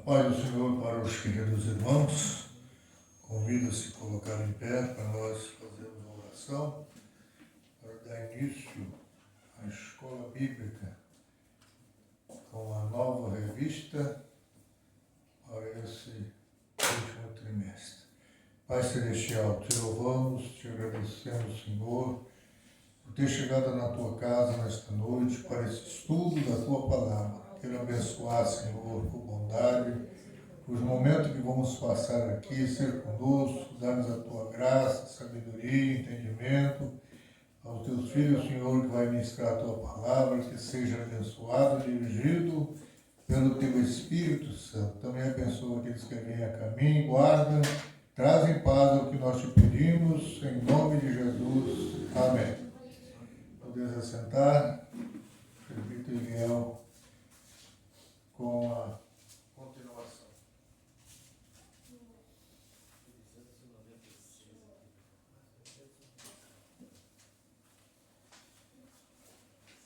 Paz do Senhor para os queridos irmãos. Convido a se colocar em pé para nós fazermos uma oração para dar início à escola bíblica com a nova revista para esse último trimestre. Pai Celestial, te louvamos, te agradecemos, Senhor, por ter chegado na tua casa nesta noite para esse estudo da tua palavra. Quero abençoar, Senhor, por bondade, os momentos que vamos passar aqui, ser conosco, dar-nos a tua graça, sabedoria, entendimento. Aos teus filhos, Senhor, que vai ministrar a tua palavra, que seja abençoado, dirigido pelo teu Espírito Santo. Também abençoa aqueles que vêm a caminho, guarda, traz em paz o que nós te pedimos, em nome de Jesus. Amém. Podeis assentar, Prefeito Miguel, com a continuação.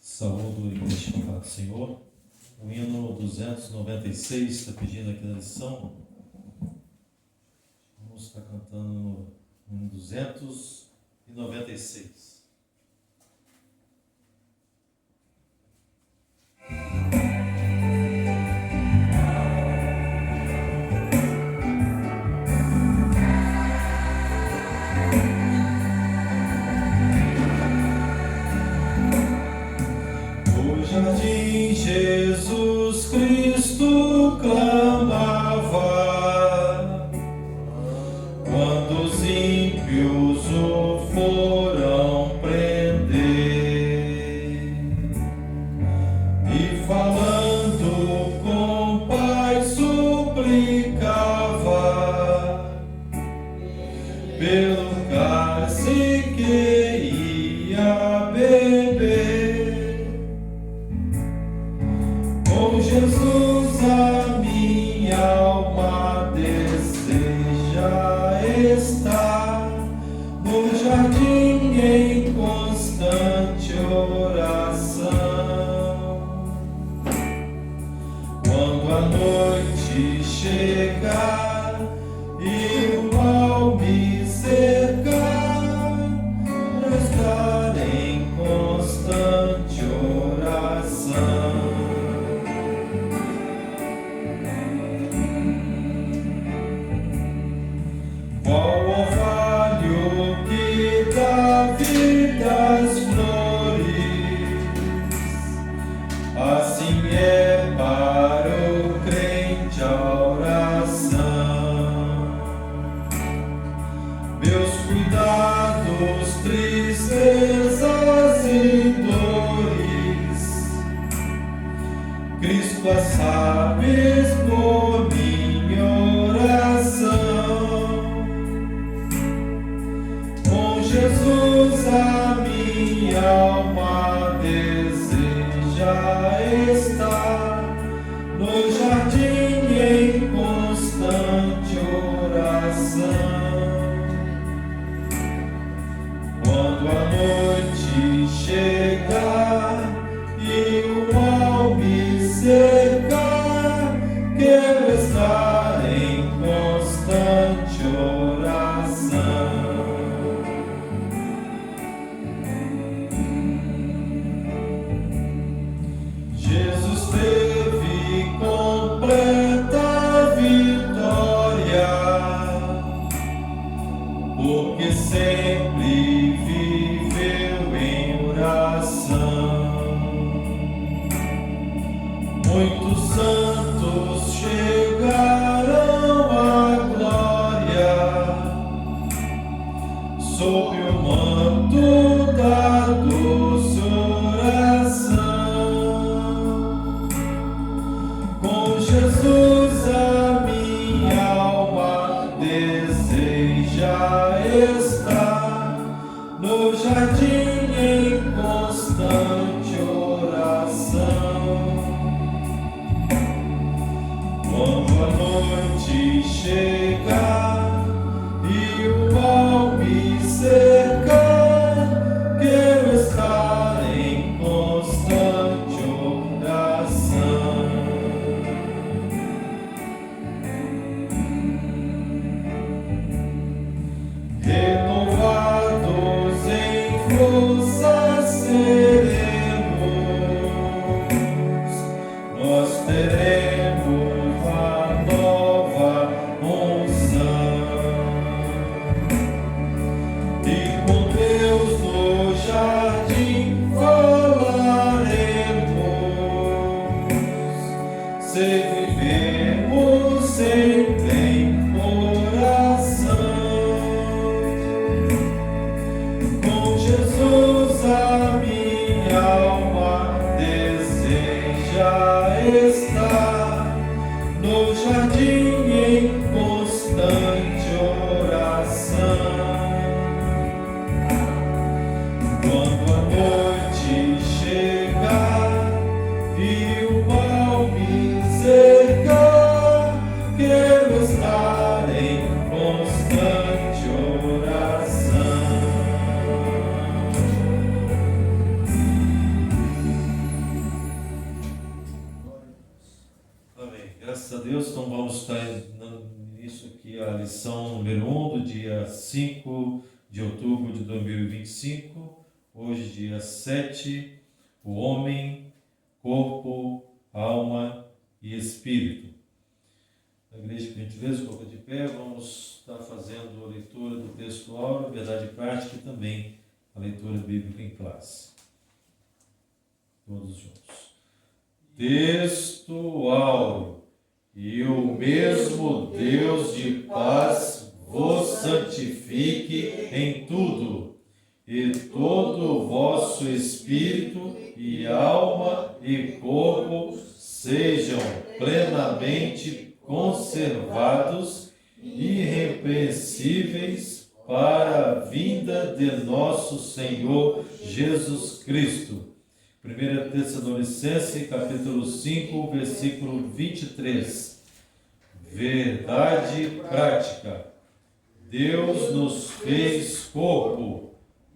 Saúdo e glorificado Senhor. O hino 296 está pedindo aqui na lição. Vamos estar cantando no hino 296. Jardim Jesus Cristo clamava, quando os ímpios o foram prender, e falando com Pai suplicava, pelo cálice que ia beber. Com Jesus a minha alma deseja estar no jardim em constante oração. Quando a noite chegar e o mal me cercar, eu estar em constante oração. Qual orvalho que dá vida às flores, assim é para o crente a oração. Meus cuidados, tristezas e dores, Cristo as sabes por minha oração. Jesus a minha alma deseja estar no jardim em constante oração. Quando a noite chegar e o mal me cercar, quero estar em constante oração. Jesus teve completa vitória, porque sempre viveu em oração. Muitos santos chegaram à glória, sob o manto da doce oração. Com Jesus a minha alma deseja estar no jardim em constante oração. Quando a noite chegar e o mal me cercar, quero estar em constante oração. renovados em força seremos, nós teremos a nova unção, e com Deus no jardim falaremos, serviremos sempre em oração. Com Jesus a minha alma deseja estar no jardim em constante oração. Quando a noite chegar e o mal me cercar, quero estar em constante oração. Amém. Graças a Deus, então vamos estar no início aqui a lição número 1 do dia 5 de outubro de 2025. Hoje, dia 7, o homem, corpo, alma e espírito. Na igreja, por gentileza, coloca de pé, vamos estar fazendo a leitura do texto áureo, verdade prática e também a leitura bíblica em classe. Todos juntos. Texto áureo. E o mesmo Deus de paz vos santifique em tudo, e todo o vosso espírito e alma e corpo sejam plenamente conservados, irrepreensíveis para a vinda de nosso Senhor Jesus Cristo. 1 Tessalonicenses, capítulo 5, versículo 23. Verdade prática. Deus nos fez corpo,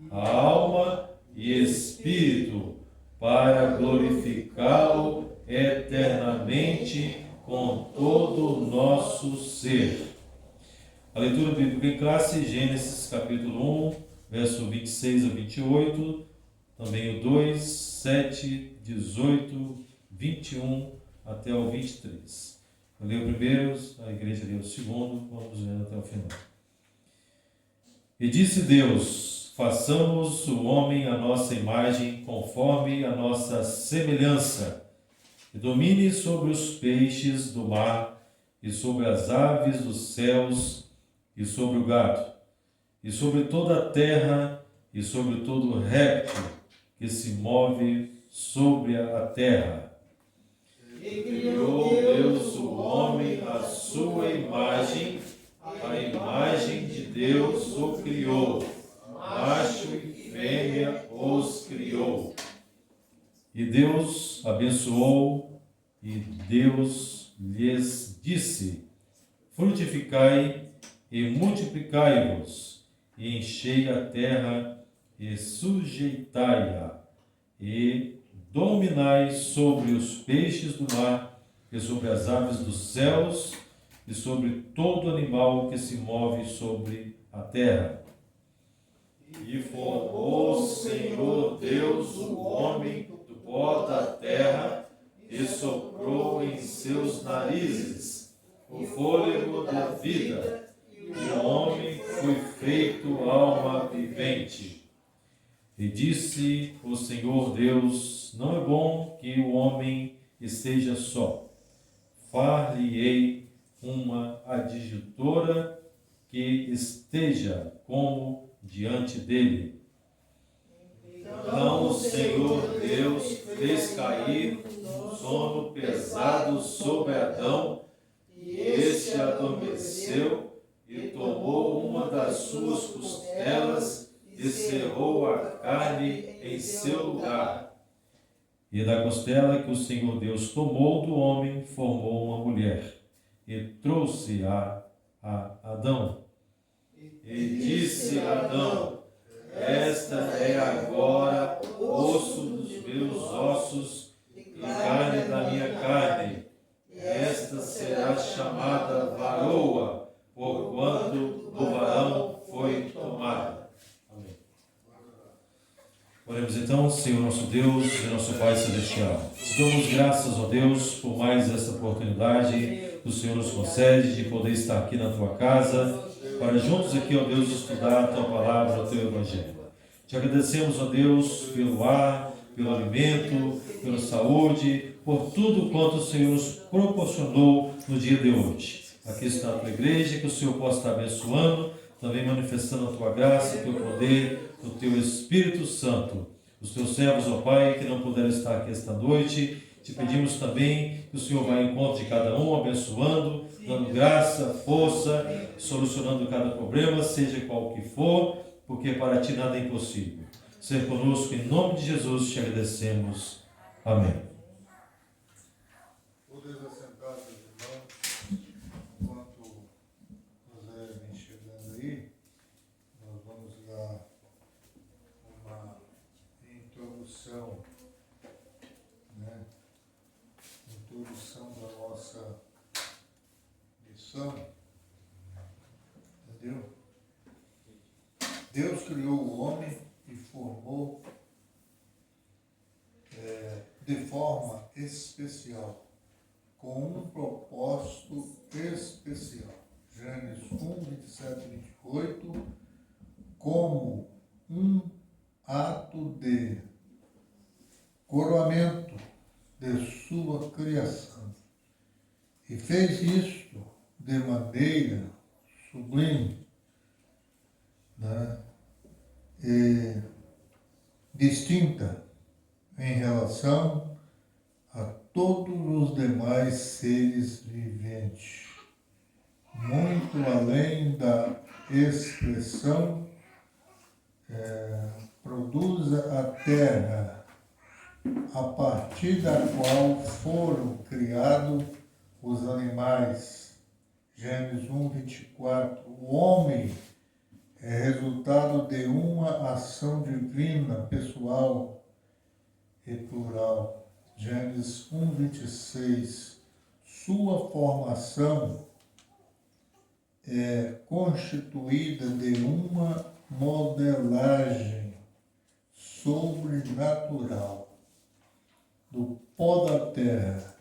alma e espírito para glorificá-lo eternamente com todo o nosso ser. A leitura bíblica em classe, Gênesis capítulo 1, verso 26 a 28, também o 2, 7, 18, 21 até o 23. Eu leio o primeiro, a igreja leu o segundo, vamos lendo até o final. E disse Deus: façamos o homem à nossa imagem, conforme a nossa semelhança, e domine sobre os peixes do mar, e sobre as aves dos céus, e sobre o gado, e sobre toda a terra, e sobre todo réptil que se move sobre a terra. E criou Deus o homem à sua imagem, a imagem de Deus o criou, macho e fêmea os criou. E Deus abençoou, e Deus lhes disse: frutificai e multiplicai-vos, e enchei a terra e sujeitai-a, e dominai sobre os peixes do mar, e sobre as aves dos céus, e sobre todo animal que se move sobre a terra. E formou o Senhor Deus o homem do pó da terra, e soprou em seus narizes o fôlego da vida, e o homem foi feito alma vivente. E disse o Senhor Deus: não é bom que o homem esteja só. Far-lhe-ei uma adjutora que esteja como diante dele. Então o Senhor Deus fez cair um sono pesado sobre Adão, e este adormeceu e tomou uma das suas costelas e cerrou a carne em seu lugar. E da costela que o Senhor Deus tomou do homem, formou uma mulher, e trouxe-a a Adão. E disse Adão: esta é agora osso dos meus ossos e carne da minha carne. Esta será chamada varoa, porquanto do varão foi tomada. Oremos então, Senhor nosso Deus e nosso Pai Celestial. Te damos graças, ó Deus, por mais essa oportunidade que o Senhor nos concede de poder estar aqui na Tua casa, para juntos aqui, ó Deus, estudar a Tua Palavra, o Teu Evangelho. Te agradecemos, ó Deus, pelo ar, pelo alimento, pela saúde, por tudo quanto o Senhor nos proporcionou no dia de hoje. Aqui está a Tua igreja, que o Senhor possa estar abençoando, também manifestando a Tua graça, o Teu poder, o Teu Espírito Santo. Os Teus servos, ó Pai, que não puderam estar aqui esta noite, te pedimos também que o Senhor vá ao encontro de cada um, abençoando, dando graça, força, solucionando cada problema, seja qual que for, porque para Ti nada é impossível. Ser conosco, em nome de Jesus, te agradecemos. Amém. Todos assentados, irmãos, enquanto José vem chegando aí, nós vamos dar uma introdução, né? Introdução da nossa missão, entendeu? Deus criou o homem e formou de forma especial, com um propósito especial. Gênesis 1, 27 e 28, como um ato de coroamento de sua criação. E fez isto de maneira sublime, né? E distinta em relação a todos os demais seres viventes, muito além da expressão produza a terra, a partir da qual foram criados os animais. Gênesis 1, 24. O homem é resultado de uma ação divina, pessoal e plural. Gênesis 1, 26. Sua formação é constituída de uma modelagem sobrenatural do pó da terra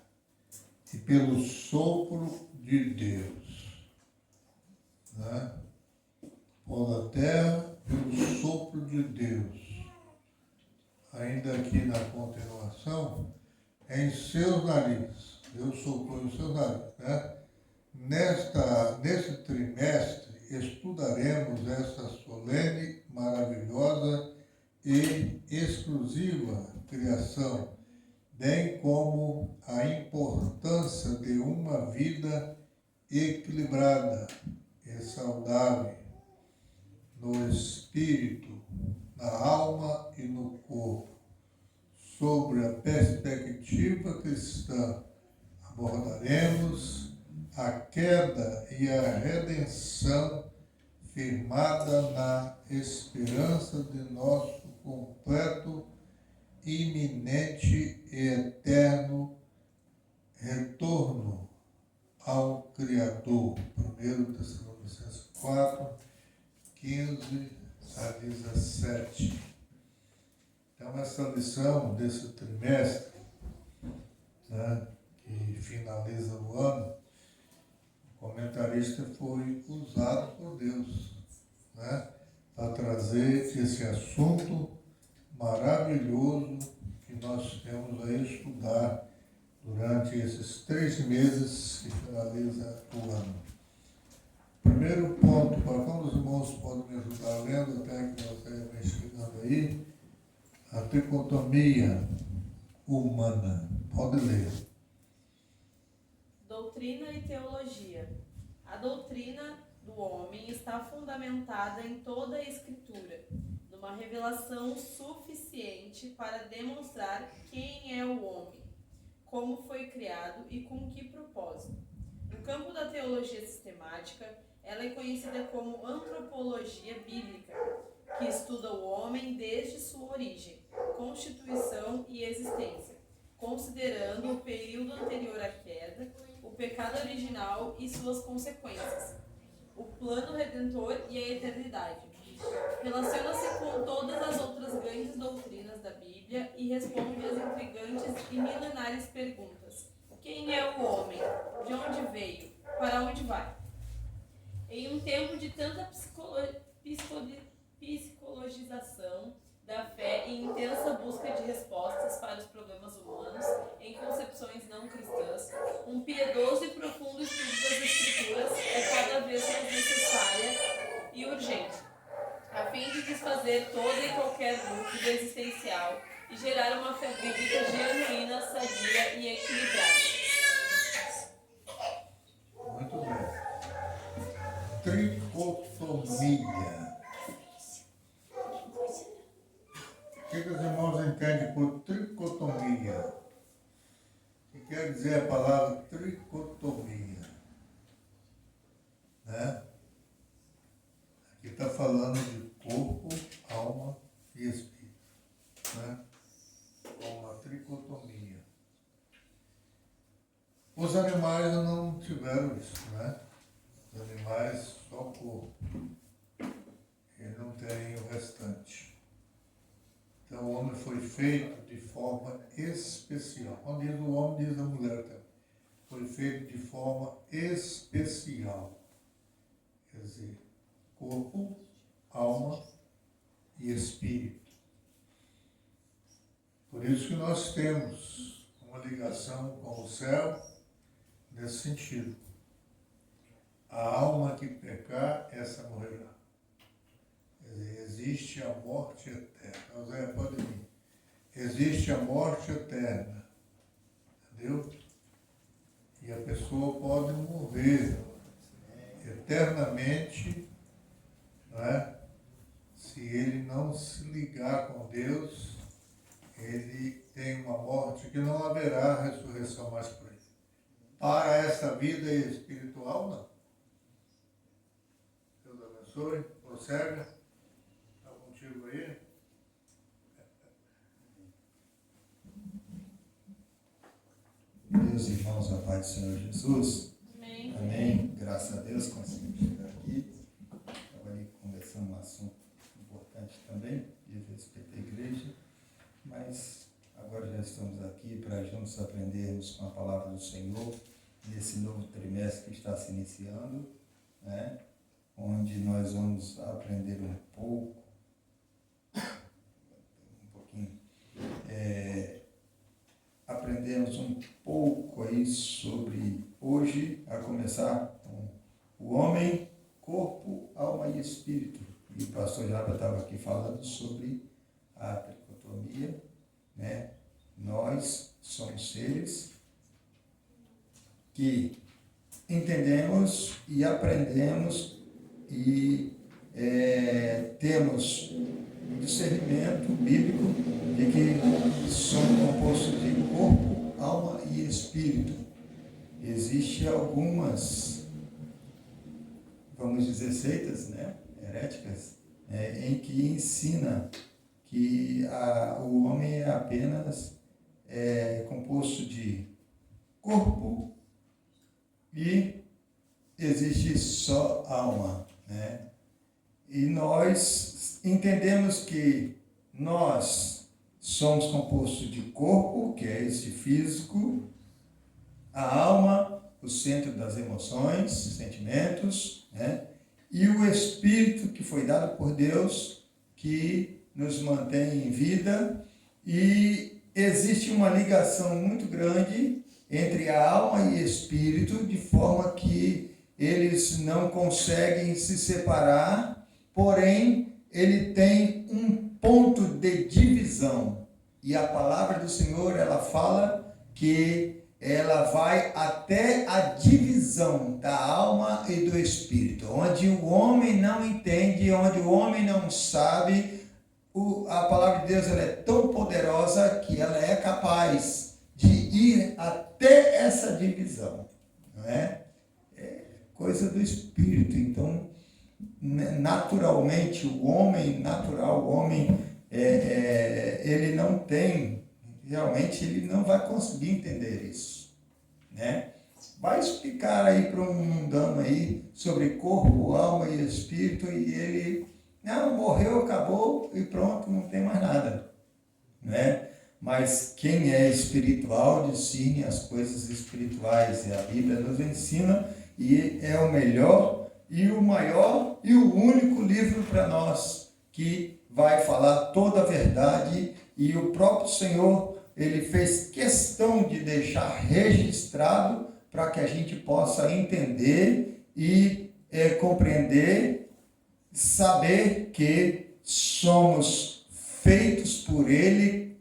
e pelo sopro de Deus. Né? Pó da terra pelo sopro de Deus. Ainda aqui na continuação, em seus narizes. Deus soprou em seus narizes. Né? Nesse trimestre, estudaremos essa solene, maravilhosa e exclusiva criação, bem como a importância de uma vida equilibrada e saudável no espírito, na alma e no corpo. Sobre a perspectiva cristã, abordaremos a queda e a redenção firmada na esperança de nosso completo, iminente e eterno retorno ao Criador. 1 Tessalonicenses 4, 15 a 17. Então, essa lição desse trimestre, né, que finaliza o ano, o comentarista foi usado por Deus, né, para trazer esse assunto maravilhoso que nós temos a estudar durante esses 3 meses que finaliza o ano. Primeiro ponto, para como os irmãos podem me ajudar lendo, até que você vem chegando aí, a tricotomia humana. Pode ler. Doutrina e teologia. A doutrina do homem está fundamentada em toda a Escritura, numa revelação suficiente para demonstrar quem é o homem, como foi criado e com que propósito. No campo da teologia sistemática, ela é conhecida como antropologia bíblica, que estuda o homem desde sua origem, constituição e existência, considerando o período anterior à queda, o pecado original e suas consequências, o plano redentor e a eternidade. Relaciona-se com todas as outras grandes doutrinas da Bíblia e responde às intrigantes e milenares perguntas: quem é o homem? De onde veio? Para onde vai? Em um tempo de tanta psicologização da fé e intensa busca de respostas para os problemas humanos em concepções não cristãs, um piedoso e profundo estudo das Escrituras é cada vez mais necessária e urgente, a fim de desfazer toda e qualquer dúvida existencial e gerar uma fé bíblica genuína, sadia e equilibrada. Muito bem. Tricotomia. O que os irmãos entendem por tricotomia? O que quer dizer a palavra tricotomia? Né? Aqui está falando de corpo, alma e espírito. Né? Com uma tricotomia. Os animais não tiveram isso, né? Os animais só corpo. Ele não tem o restante. Então o homem foi feito de forma especial. Quando diz o homem, diz a mulher também. Foi feito de forma especial. Quer dizer, corpo, alma e espírito. Por isso que nós temos uma ligação com o céu nesse sentido. A alma que pecar, essa morrerá. Quer dizer, existe a morte eterna. Zé, pode vir. Existe a morte eterna. Entendeu? E a pessoa pode morrer eternamente, não é? Se ele não se ligar com Deus, ele tem uma morte que não haverá ressurreição mais para ele. Para essa vida espiritual, não. Deus abençoe. Prossegue. Está contigo aí? Meus irmãos, a paz do Senhor Jesus. Amém. Amém. Graças a Deus conseguimos chegar aqui. Estava ali conversando um assunto importante também, diz respeito à igreja, mas agora já estamos aqui para juntos aprendermos com a palavra do Senhor nesse novo trimestre que está se iniciando, né? Onde nós vamos aprender um pouquinho, aprendemos um pouco aí sobre, hoje, a começar com o homem, corpo, alma e espírito. E o pastor Japa estava aqui falando sobre a tricotomia, né? Nós somos seres que entendemos e aprendemos e temos um discernimento bíblico de que somos compostos de corpo, alma e espírito. Existem algumas, vamos dizer, seitas, né, heréticas, em que ensina que o homem é apenas composto de corpo e existe só alma, né? E nós entendemos que nós somos compostos de corpo, que é esse físico, a alma, o centro das emoções, sentimentos, né? E o espírito que foi dado por Deus, que nos mantém em vida, e existe uma ligação muito grande entre a alma e espírito, de forma que eles não conseguem se separar, porém, ele tem um ponto de divisão. E a palavra do Senhor, ela fala que ela vai até a divisão da alma e do espírito, onde o homem não entende, onde o homem não sabe. A palavra de Deus, ela é tão poderosa que ela é capaz de ir até essa divisão, não é? É coisa do espírito. Então, naturalmente, o homem natural, o homem, ele não tem, realmente, ele não vai conseguir entender isso, né? Vai explicar aí para um mundano aí sobre corpo, alma e espírito, e ele Não, morreu, acabou e pronto, não tem mais nada. Né? Mas quem é espiritual discerne as coisas espirituais. E a Bíblia nos ensina e é o melhor e o maior e o único livro para nós que vai falar toda a verdade. E o próprio Senhor, ele fez questão de deixar registrado para que a gente possa entender e compreender, saber que somos feitos por Ele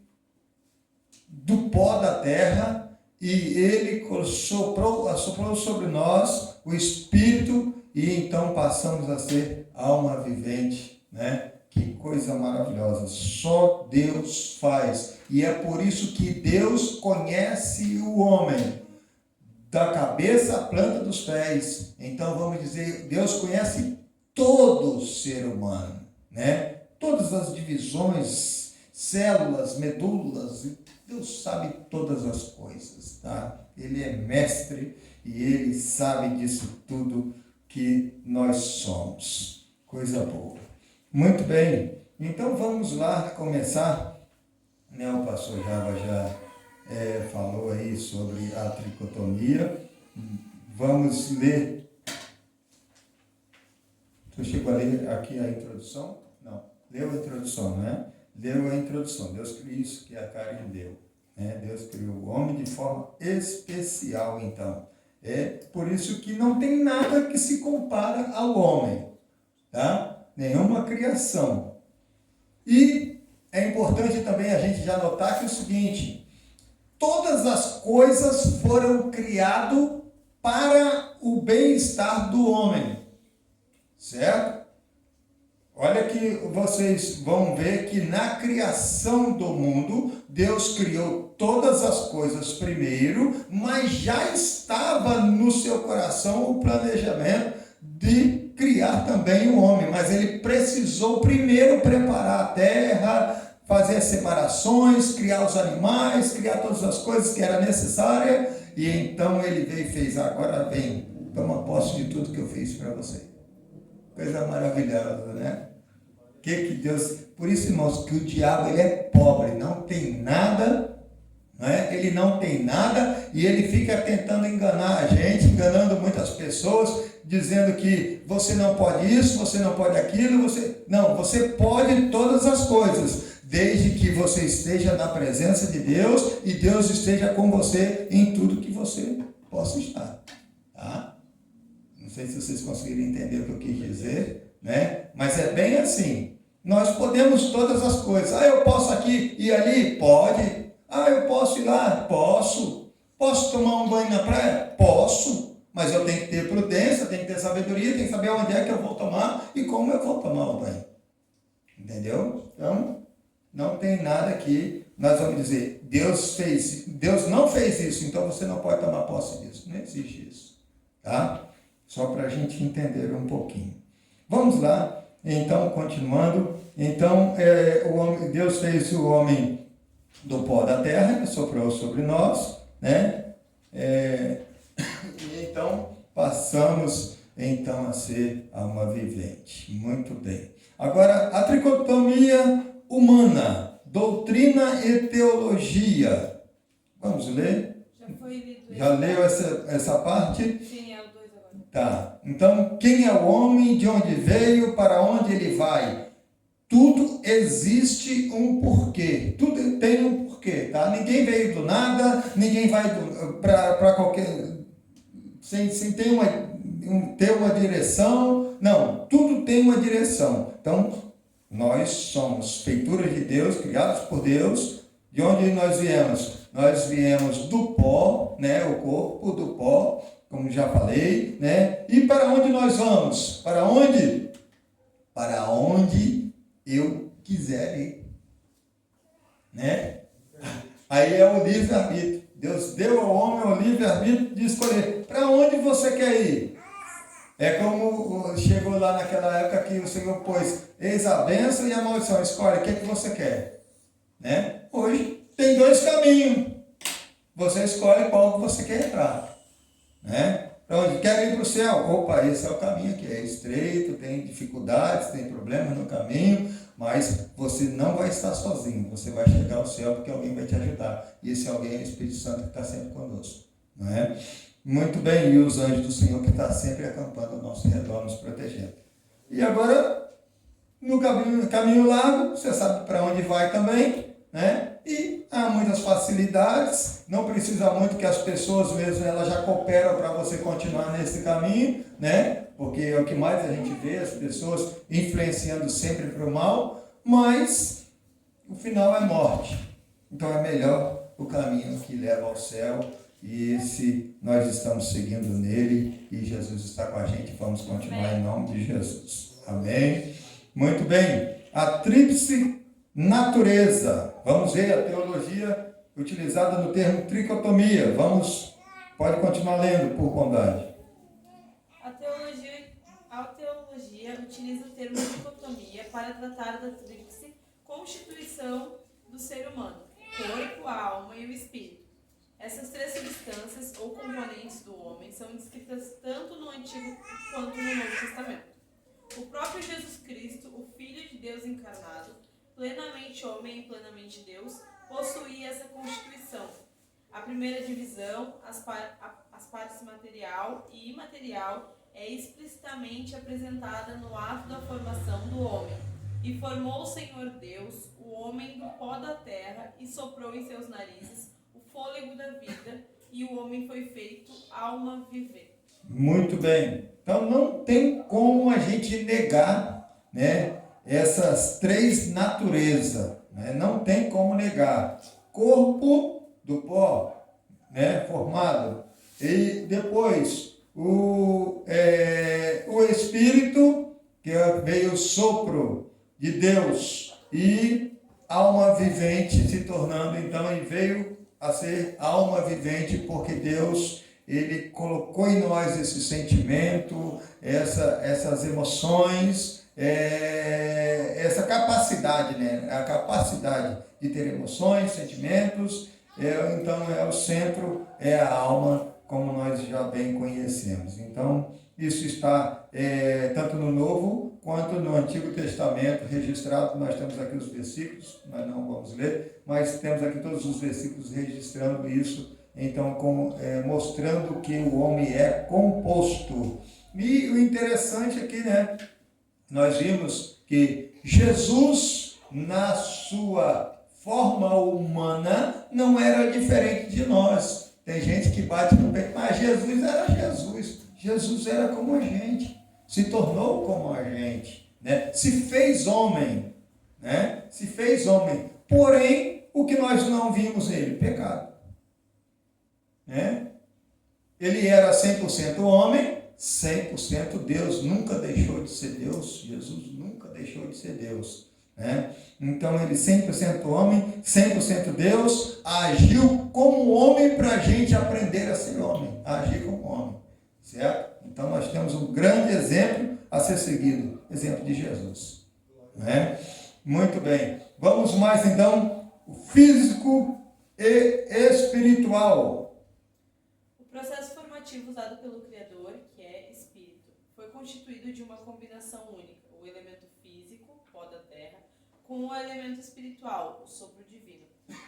do pó da terra e Ele soprou sobre nós o Espírito e então passamos a ser alma vivente, né? Que coisa maravilhosa, só Deus faz. E é por isso que Deus conhece o homem, da cabeça à planta dos pés. Então vamos dizer, Deus conhece todo ser humano, né? Todas as divisões, células, medulas, Deus sabe todas as coisas, tá? Ele é mestre e Ele sabe disso tudo que nós somos. Coisa boa. Muito bem, então vamos lá começar, né? O pastor Java já falou aí sobre a tricotomia. Vamos ler. Tu chegou a ler aqui a introdução? Não, leu a introdução, né? Leu a introdução. Deus criou isso que a Karen deu, né? Deus criou o homem de forma especial, então. É por isso que não tem nada que se compara ao homem, tá? Nenhuma criação. E é importante também a gente já notar que é o seguinte: todas as coisas foram criadas para o bem-estar do homem, certo? Olha que vocês vão ver que na criação do mundo, Deus criou todas as coisas primeiro, mas já estava no seu coração o planejamento de criar também o homem, mas ele precisou primeiro preparar a terra, fazer as separações, criar os animais, criar todas as coisas que era necessária, e então ele veio e fez: agora vem, toma posse de tudo que eu fiz para você. Coisa maravilhosa, né? Que Deus... Por isso, irmãos, que o diabo ele é pobre, não tem nada, né? Ele não tem nada e ele fica tentando enganar a gente, enganando muitas pessoas, dizendo que você não pode isso, você não pode aquilo, você pode todas as coisas, desde que você esteja na presença de Deus e Deus esteja com você em tudo que você possa estar, tá? Não sei se vocês conseguiram entender o que eu quis dizer, né? Mas é bem assim. Nós podemos todas as coisas. Eu posso aqui e ali? Pode. Eu posso ir lá? Posso. Posso tomar um banho na praia? Posso. Mas eu tenho que ter prudência, tenho que ter sabedoria, tenho que saber onde é que eu vou tomar e como eu vou tomar o banho. Entendeu? Então, não tem nada que nós vamos dizer, Deus não fez isso, então você não pode tomar posse disso. Não existe isso. Tá? Só para a gente entender um pouquinho. Vamos lá. Então, continuando, então Deus fez o homem do pó da terra, soprou sobre nós, né? E então passamos então a ser alma vivente. Muito bem. Agora, a tricotomia humana, doutrina e teologia. Vamos ler? Já foi lido. Já leu essa parte? Sim, é o 2 agora. Tá, então quem é o homem, de onde veio, para onde ele vai? Tudo existe um porquê, tudo tem um porquê, tá? Ninguém veio do nada, ninguém vai para qualquer... sem ter uma direção, não, tudo tem uma direção. Então, nós somos feituras de Deus, criados por Deus. De onde nós viemos? Nós viemos do pó, né? O corpo do pó, como já falei, né? E para onde nós vamos? Para onde? Para onde eu quiser ir, né? Aí é o livre-arbítrio. Deus deu ao homem o livre-arbítrio de escolher para onde você quer ir. É como chegou lá naquela época que o Senhor pôs: eis a bênção e a maldição, escolhe o que você quer, né? Hoje tem 2 caminhos. Você escolhe qual que você quer entrar, né? para onde? Quero ir para o céu. Opa, esse é o caminho aqui, é estreito, tem dificuldades, tem problemas no caminho, mas você não vai estar sozinho, você vai chegar ao céu porque alguém vai te ajudar. E esse alguém é o Espírito Santo que está sempre conosco. Não é? Muito bem, e os anjos do Senhor que está sempre acampando ao nosso redor, nos protegendo. E agora, no caminho largo, você sabe para onde vai também, né? E há muitas facilidades, não precisa muito que as pessoas mesmo, elas já cooperam para você continuar nesse caminho, né? Porque é o que mais a gente vê, as pessoas influenciando sempre para o mal, mas o final é morte. Então é melhor o caminho que leva ao céu, e esse nós estamos seguindo nele, e Jesus está com a gente, vamos continuar em nome de Jesus. Amém? Muito bem, a tríplice natureza. Vamos ver a teologia utilizada no termo tricotomia. Pode continuar lendo, por bondade. A teologia utiliza o termo tricotomia para tratar da tríplice constituição do ser humano, corpo, a alma e o espírito. Essas três substâncias ou componentes do homem são descritas tanto no Antigo quanto no Novo Testamento. O próprio Jesus Cristo, o Filho de Deus encarnado, plenamente homem e plenamente Deus, possuía essa constituição. A primeira divisão, as partes material e imaterial, é explicitamente apresentada no ato da formação do homem. E formou o Senhor Deus, o homem do pó da terra, e soprou em seus narizes o fôlego da vida, e o homem foi feito alma vivente. Muito bem. Então não tem como a gente negar, né, essas três naturezas, né? Não tem como negar. Corpo do pó, né, formado, e depois o Espírito, que veio o sopro de Deus, e alma vivente se tornando, então, e veio a ser alma vivente, porque Deus, ele colocou em nós esse sentimento, essas emoções, essa capacidade, né? A capacidade de ter emoções, sentimentos, então é o centro, é a alma, como nós já bem conhecemos. Então, isso está tanto no Novo quanto no Antigo Testamento registrado. Nós temos aqui os versículos, nós não vamos ler, mas temos aqui todos os versículos registrando isso, então mostrando que o homem é composto. E o interessante aqui, né, nós vimos que Jesus, na sua forma humana, não era diferente de nós. Tem gente que bate no peito, mas Jesus era Jesus. Jesus era como a gente, se tornou como a gente, né? Se fez homem, né? Se fez homem. Porém, o que nós não vimos nele? Pecado. Né? Ele era 100% homem, 100% Deus, nunca deixou de ser Deus. Jesus nunca deixou de ser Deus. Né? Então ele 100% homem, 100% Deus, agiu como homem para a gente aprender a ser homem, a agir como homem, certo? Então nós temos um grande exemplo a ser seguido, exemplo de Jesus, né? Muito bem, vamos mais então, o físico e espiritual. O processo formativo usado pelo Criador, que é espírito, foi constituído de uma combinação única, o elemento físico, pó da terra, com o elemento espiritual, o sopro divino,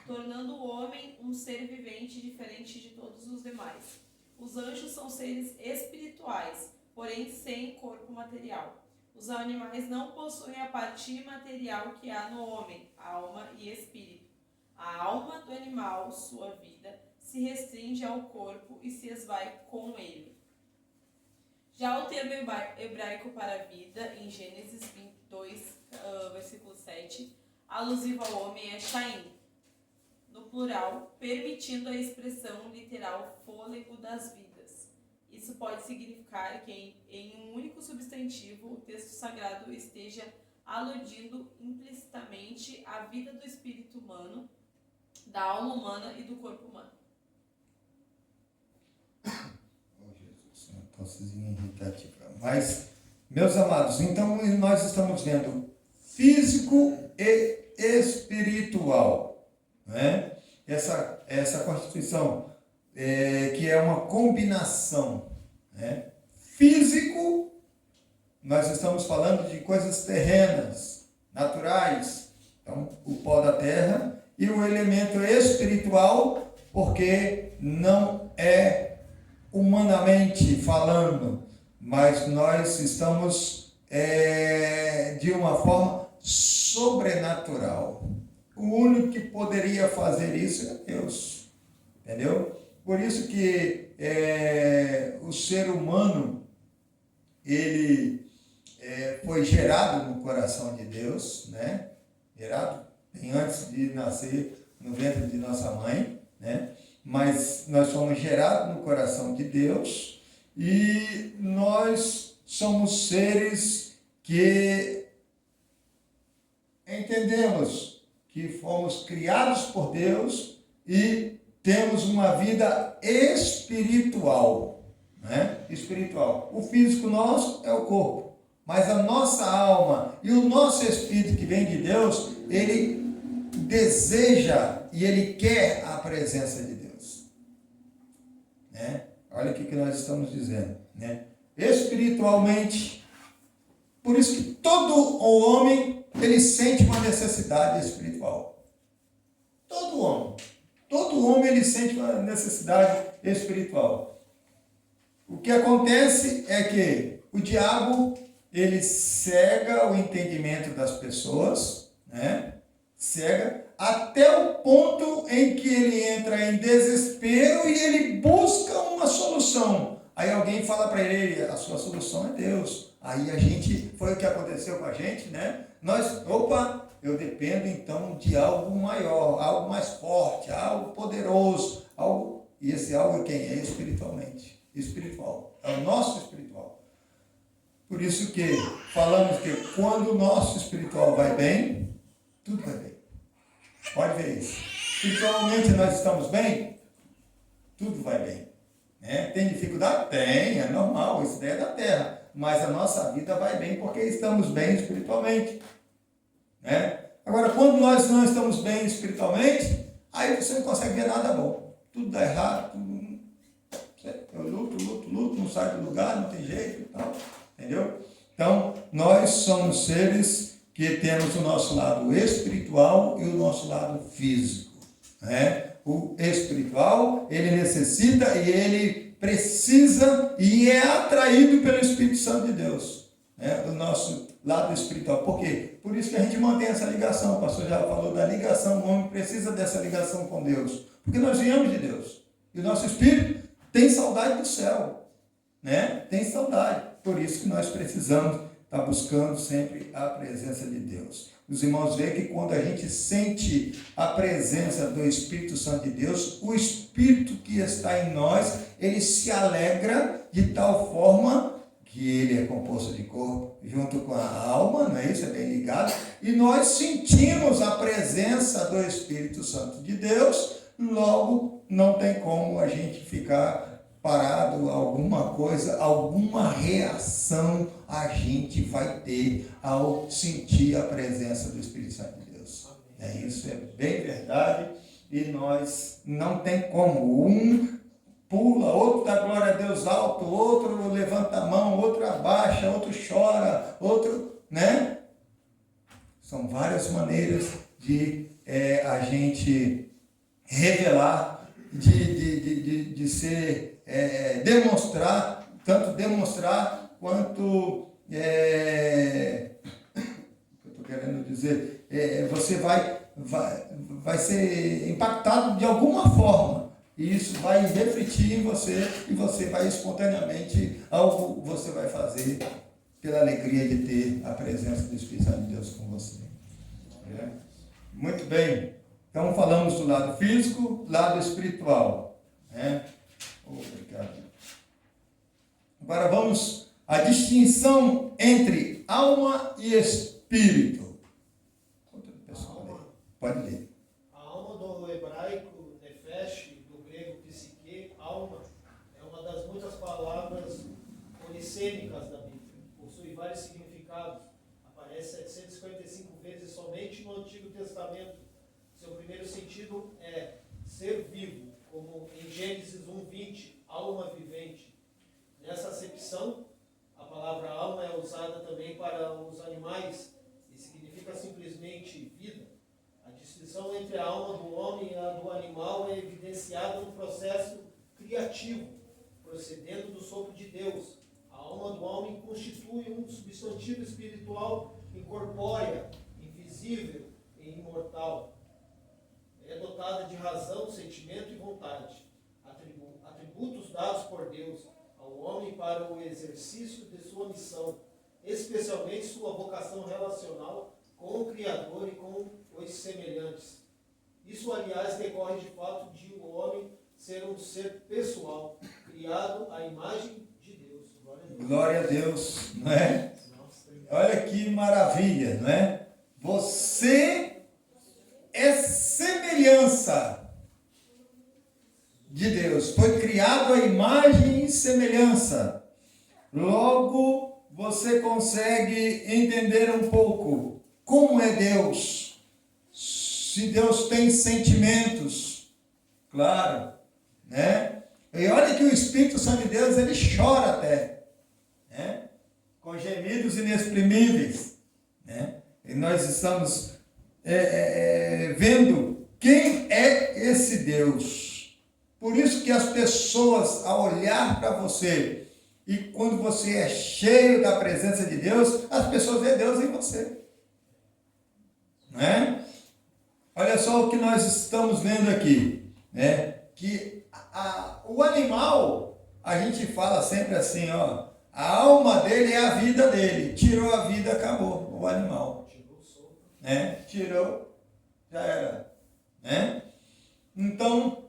tornando o homem um ser vivente diferente de todos os demais. Os anjos são seres espirituais, porém sem corpo material. Os animais não possuem a parte imaterial que há no homem, alma e espírito. A alma do animal, sua vida, se restringe ao corpo e se esvai com ele. Já o termo hebraico para vida, em Gênesis 22, versículo 7, alusivo ao homem é Shaim, no plural, permitindo a expressão literal fôlego das vidas. Isso pode significar que em um único substantivo o texto sagrado esteja aludindo implicitamente à vida do espírito humano, da alma humana e do corpo humano. Tossezinha irritativa. Mas, meus amados, então nós estamos vendo físico e espiritual, né? Essa constituição que é uma combinação, né? Físico, nós estamos falando de coisas terrenas, naturais, então o pó da terra, e o elemento espiritual, porque não é humanamente falando, mas nós estamos de uma forma sobrenatural. O único que poderia fazer isso é Deus, entendeu? Por isso que o ser humano, ele foi gerado no coração de Deus, né? Gerado bem antes de nascer no ventre de nossa mãe, né? Mas nós somos gerados no coração de Deus e nós somos seres que entendemos que fomos criados por Deus e temos uma vida espiritual, né? Espiritual. O físico nosso é o corpo, mas a nossa alma e o nosso espírito que vem de Deus, ele deseja e ele quer a presença de Deus, né? Olha o que nós estamos dizendo, né? Espiritualmente, por isso que todo o homem, ele sente uma necessidade espiritual. Todo homem ele sente uma necessidade espiritual. O que acontece é que o diabo, ele cega o entendimento das pessoas, né? Cega até o ponto em que ele entra em desespero e ele busca uma solução. Aí alguém fala para ele, a sua solução é Deus. Aí foi o que aconteceu com a gente, né? Eu dependo então de algo maior, algo mais forte, algo poderoso, e esse algo é quem é espiritual, é o nosso espiritual. Por isso que falamos que quando o nosso espiritual vai bem, tudo vai bem. Pode ver isso. Espiritualmente nós estamos bem, tudo vai bem, né? Tem dificuldade? Tem, é normal, isso daí é da terra. Mas a nossa vida vai bem porque estamos bem espiritualmente, né? Agora, quando nós não estamos bem espiritualmente, aí você não consegue ver nada bom. Tudo dá errado, eu luto, não sai do lugar, não tem jeito e tal, entendeu? Então, nós somos seres que temos o nosso lado espiritual e o nosso lado físico, né? O espiritual, ele necessita e ele precisa e é atraído pelo Espírito Santo de Deus, né? O nosso lado espiritual. Por quê? Por isso que a gente mantém essa ligação. O pastor já falou da ligação. O homem precisa dessa ligação com Deus, porque nós viemos de Deus e o nosso espírito tem saudade do céu, né? Tem saudade. Por isso que nós precisamos estar buscando sempre a presença de Deus. Os irmãos veem que quando a gente sente a presença do Espírito Santo de Deus, o Espírito que está em nós, ele se alegra de tal forma que ele é composto de corpo junto com a alma, não é isso? É bem ligado. E nós sentimos a presença do Espírito Santo de Deus, logo não tem como a gente ficar parado, alguma coisa, alguma reação a gente vai ter ao sentir a presença do Espírito Santo de Deus. Isso é bem verdade e nós não tem como. Um pula, outro dá glória a Deus alto, outro levanta a mão, outro abaixa, outro chora, outro, né? São várias maneiras de a gente revelar, de ser, demonstrar, tanto demonstrar quanto, o que eu estou querendo dizer, você vai ser impactado de alguma forma, e isso vai refletir em você, e você vai espontaneamente, algo você vai fazer pela alegria de ter a presença do Espírito Santo de Deus com você. Muito bem. Então, falamos do lado físico, lado espiritual. Obrigado. Agora vamos à distinção entre alma e espírito. Pode ler. A alma do hebraico, nefesh, do grego psique, alma, é uma das muitas palavras polissêmicas da Bíblia. Possui vários significados. Aparece 755 vezes somente no Antigo Testamento. Seu primeiro sentido é ser vivo, como em Gênesis 1:20, alma vivente. Nessa acepção, a palavra alma é usada também para os animais e significa simplesmente vida. A distinção entre a alma do homem e a do animal é evidenciada no processo criativo, procedendo do sopro de Deus. A alma do homem constitui um substantivo espiritual incorpórea, invisível e imortal. É dotada de razão, sentimento e vontade, atributos dados por Deus ao homem para o exercício de sua missão, especialmente sua vocação relacional com o Criador e com os semelhantes. Isso, aliás, decorre de fato de o homem ser um ser pessoal, criado à imagem de Deus. Glória a Deus, não é? Olha que maravilha, não é? Você é semelhança de Deus. Foi criado à imagem e semelhança. Logo, você consegue entender um pouco como é Deus. Se Deus tem sentimentos, claro, né? E olha que o Espírito Santo de Deus, ele chora até, né? Com gemidos inexprimíveis, né? E nós estamos vendo quem é esse Deus. Por isso que as pessoas, ao olhar para você, e quando você é cheio da presença de Deus, as pessoas veem Deus em você, né? Olha só o que nós estamos vendo aqui, né? Que o animal, a gente fala sempre assim, ó, a alma dele é a vida dele. Tirou a vida, acabou o animal. Né? Tirou, já era. Né? Então,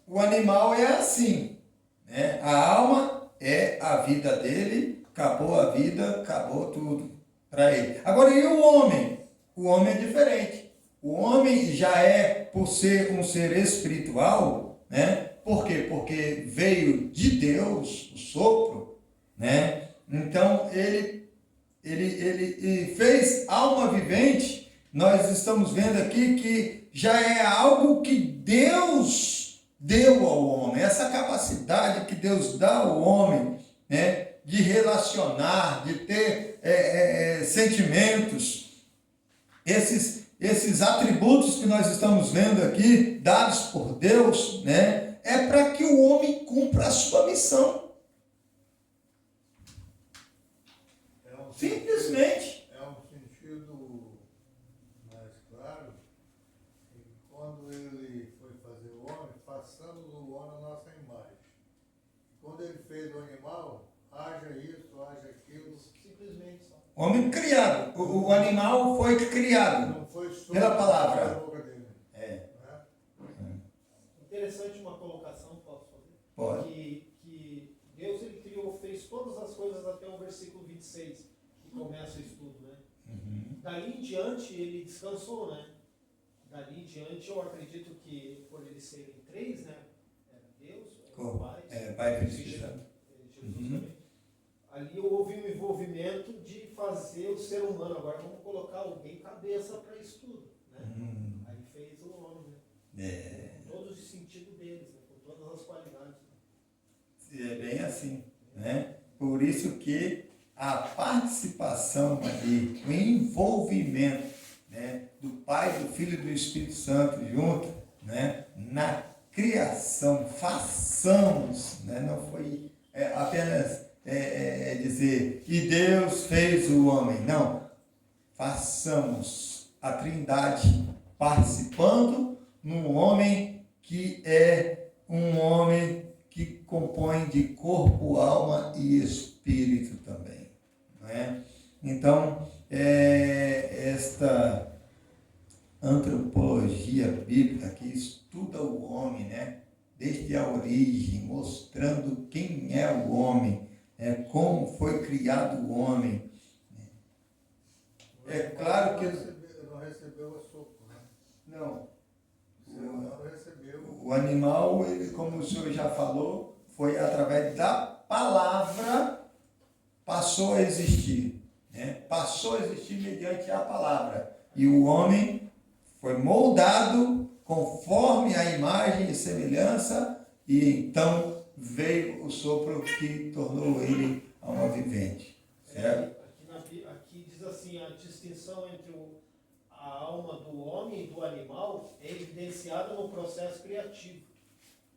o animal é assim. Né? A alma é a vida dele, acabou a vida, acabou tudo para ele. Agora, e o homem? O homem é diferente. O homem já é, por ser um ser espiritual, né? Por quê? Porque veio de Deus o sopro, né? Então, ele fez alma vivente. Nós estamos vendo aqui que já é algo que Deus deu ao homem. Essa capacidade que Deus dá ao homem, né? De relacionar, de ter sentimentos. Esses atributos que nós estamos vendo aqui, dados por Deus, né? É para que o homem cumpra a sua missão. Simplesmente. É um sentido mais claro que quando ele foi fazer o homem, façamos o homem à nossa imagem. Quando ele fez o animal, haja isso, haja aquilo. Simplesmente só. Homem criado. O animal foi criado. Não foi só Pela palavra. a boca dele. Interessante uma colocação, posso fazer? Pode. Que Deus ele criou, fez todas as coisas até o versículo 26, que começa o estudo, né? Uhum. Dali em diante ele descansou, né? Dali em diante eu acredito que por eles serem três, né? Era Deus, era o Pai, Pai, Filho e Jesus Espírito Santo. também. Ali houve um envolvimento de fazer o ser humano. Agora vamos colocar alguém cabeça para isso tudo, né? Aí fez o homem, né? Com todos os sentidos deles, né? Com todas as qualidades. Né? É bem assim, né? Por isso que a participação ali, o envolvimento, né, do Pai, do Filho e do Espírito Santo junto, né, na criação, façamos, né? Não foi apenas dizer, e Deus fez o homem, não, façamos a Trindade participando num homem que é um homem que compõe de corpo, alma e espírito também, não é? Então, esta antropologia bíblica que estuda o homem, né? Desde a origem, mostrando quem é o homem, como foi criado o homem. É claro que... Não recebeu a sopa, né? Não. Não recebeu. O animal, ele, como o senhor já falou, foi através da palavra, passou a existir. Né? Passou a existir mediante a palavra. E o homem foi moldado conforme a imagem e semelhança, e então veio o sopro que tornou ele alma vivente. Certo? Aqui diz assim, a distinção entre a alma do homem e do animal é evidenciada no processo criativo,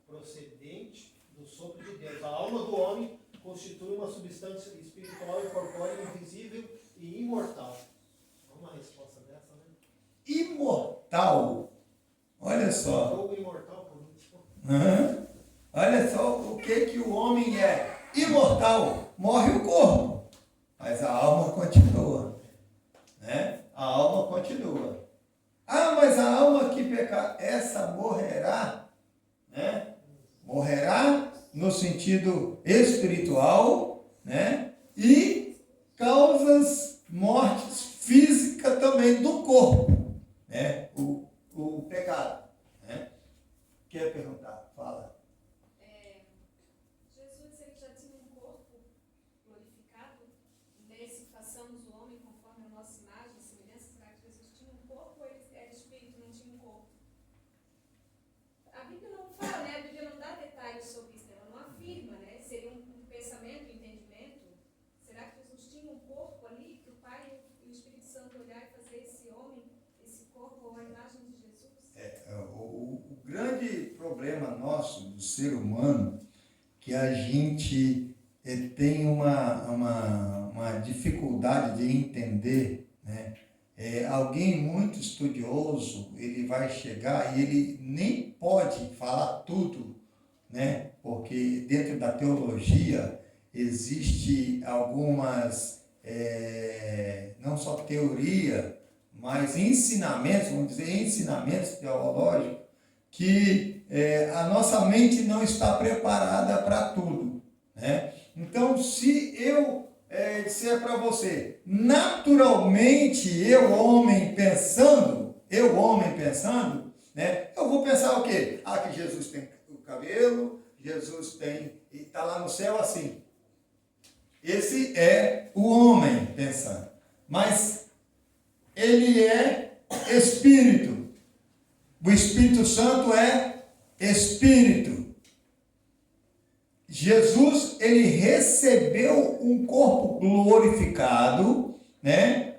procedente do sopro de Deus. A alma do homem constitui uma substância espiritual e corpórea invisível e imortal. Uma resposta dessa, né? Imortal. Olha só. Fogo imortal por último. Uhum. Olha só o que o homem é. Imortal. Morre o corpo, mas a alma continua. Né? A alma continua. Ah, mas a alma que pecar, essa morrerá. Né? Morrerá no sentido espiritual, né? E causas mortes física também do corpo, né? O pecado, né? Quer perguntar? Fala. Jesus ele já tinha um corpo glorificado, nesse façamos o homem conforme a nossa imagem e semelhança. Será que Jesus tinha um corpo ou ele era espírito, não tinha um corpo? A Bíblia não fala, né? A Bíblia não dá detalhes sobre isso, ela não afirma, né? Seria um pensamento, um entendimento. Será que Jesus tinha um corpo ali, que o Pai e o Espírito Santo olhar e fazer esse homem, esse corpo, a imagem de Jesus? O grande problema nosso, do ser humano, que a gente tem uma dificuldade de entender, né? Alguém muito estudioso, ele vai chegar e ele nem pode falar tudo, né? Porque dentro da teologia existe algumas, não só teoria, mas ensinamentos, vamos dizer, ensinamentos teológicos, que a nossa mente não está preparada para tudo, né? Então, se eu disser para você, naturalmente, eu homem pensando, né? Eu vou pensar o quê? Ah, que Jesus tem o cabelo, Jesus tem, e está lá no céu assim. Esse é o homem pensando. Mas ele é espírito. O Espírito Santo é espírito. Jesus, ele recebeu um corpo glorificado, né?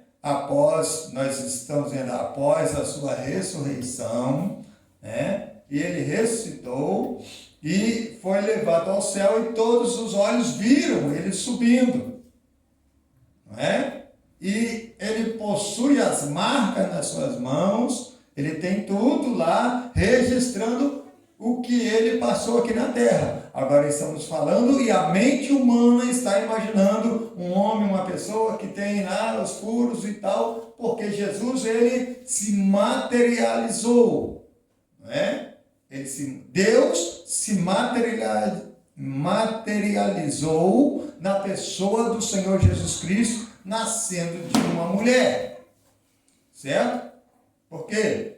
Nós estamos vendo, após a sua ressurreição, né? E ele ressuscitou e foi levado ao céu e todos os olhos viram ele subindo, não é? E ele possui as marcas nas suas mãos, ele tem tudo lá registrando o que ele passou aqui na terra. Agora estamos falando e a mente humana está imaginando um homem, uma pessoa que tem lá os furos e tal, porque Jesus, ele se materializou, não é? Deus se materializou na pessoa do Senhor Jesus Cristo, nascendo de uma mulher, certo? Por quê?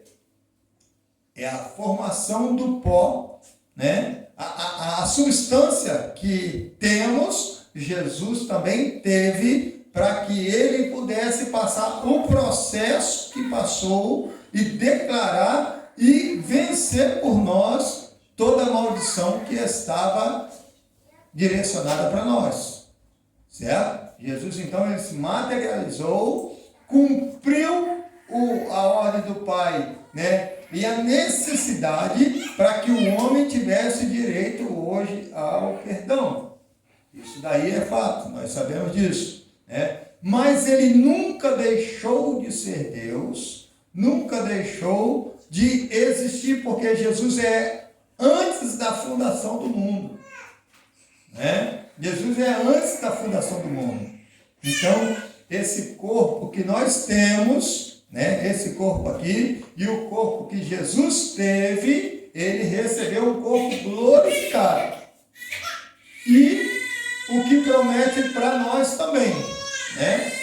É a formação do pó, né? A substância que temos, Jesus também teve para que ele pudesse passar o processo que passou e declarar e vencer por nós toda a maldição que estava direcionada para nós, certo? Jesus, então, ele se materializou, cumpriu a ordem do Pai, né? E a necessidade para que o homem tivesse direito hoje ao perdão. Isso daí é fato, nós sabemos disso, né? Mas ele nunca deixou de ser Deus, nunca deixou de existir, porque Jesus é antes da fundação do mundo, né? Jesus é antes da fundação do mundo. Então, esse corpo que nós temos, né, esse corpo aqui, e o corpo que Jesus teve, ele recebeu um corpo glorificado. E o que promete para nós também, né?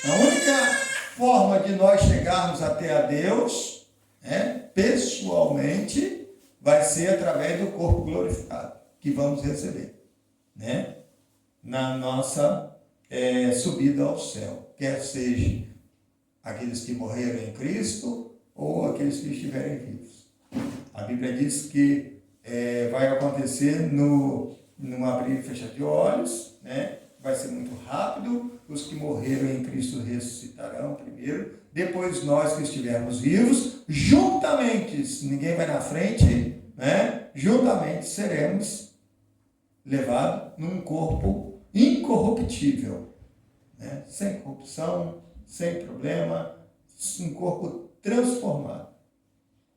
A única forma de nós chegarmos até a Deus, né, pessoalmente, vai ser através do corpo glorificado que vamos receber, né, na nossa subida ao céu, quer seja aqueles que morreram em Cristo ou aqueles que estiverem vivos. A Bíblia diz que vai acontecer num abrir e fechar de olhos, né? Vai ser muito rápido. Os que morreram em Cristo ressuscitarão primeiro, depois nós que estivermos vivos, juntamente, ninguém vai na frente, né? Juntamente seremos levados num corpo incorruptível, né? Sem corrupção, sem problema, um corpo transformado.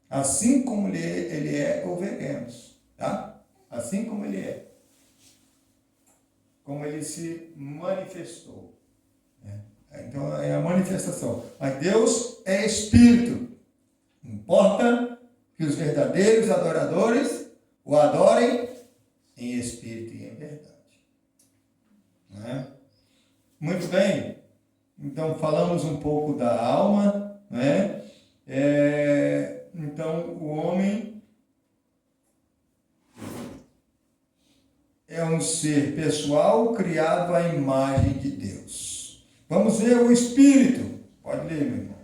Assim como ele é, o veremos, tá? Assim como ele é. Como ele se manifestou. Né? Então, é a manifestação. Mas Deus é Espírito. Importa que os verdadeiros adoradores o adorem em espírito e em verdade. Né? Muito bem. Então, falamos um pouco da alma, né? Então, o homem é um ser pessoal criado à imagem de Deus. Vamos ver o espírito. Pode ler, meu irmão.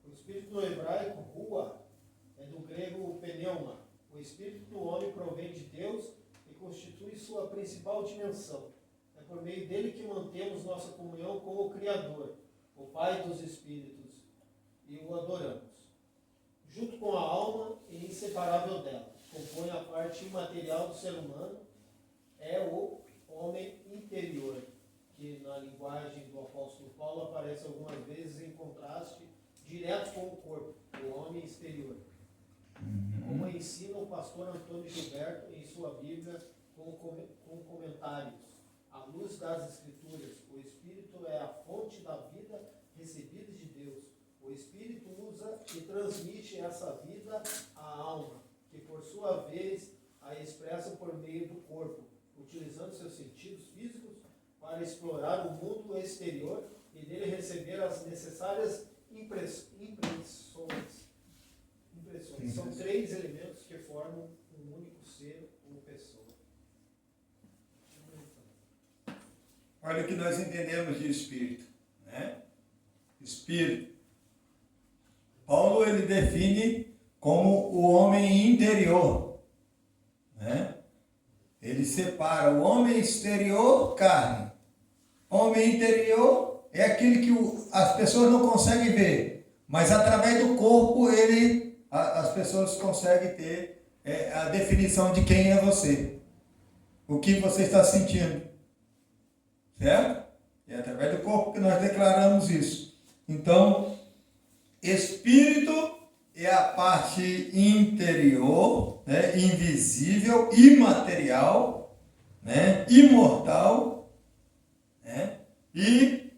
O espírito no hebraico, rua, é do grego pneuma. O espírito do homem provém de Deus e constitui sua principal dimensão. É por meio dele que mantemos nossa comunhão com o Criador, o Pai dos Espíritos, e o adoramos. Junto com a alma e inseparável dela, compõe a parte imaterial do ser humano, é o homem interior, que na linguagem do apóstolo Paulo aparece algumas vezes em contraste direto com o corpo, o homem exterior. Como ensina o pastor Antônio Gilberto em sua Bíblia com comentários. À luz das Escrituras, o Espírito é a fonte da vida recebida de Deus. O Espírito usa e transmite essa vida à alma, que por sua vez a expressa por meio do corpo, utilizando seus sentidos físicos para explorar o mundo exterior e dele receber as necessárias impressões. São 3 elementos que formam um único ser ou pessoa. Olha o que nós entendemos de espírito, né? Espírito. Paulo, ele define como o homem interior, né? Ele separa o homem exterior, carne. Homem interior é aquele que as pessoas não conseguem ver, mas através do corpo as pessoas conseguem ter a definição de quem é você, o que você está sentindo, certo? É através do corpo que nós declaramos isso. Então, espírito é a parte interior, né, invisível, imaterial, né, imortal, né, e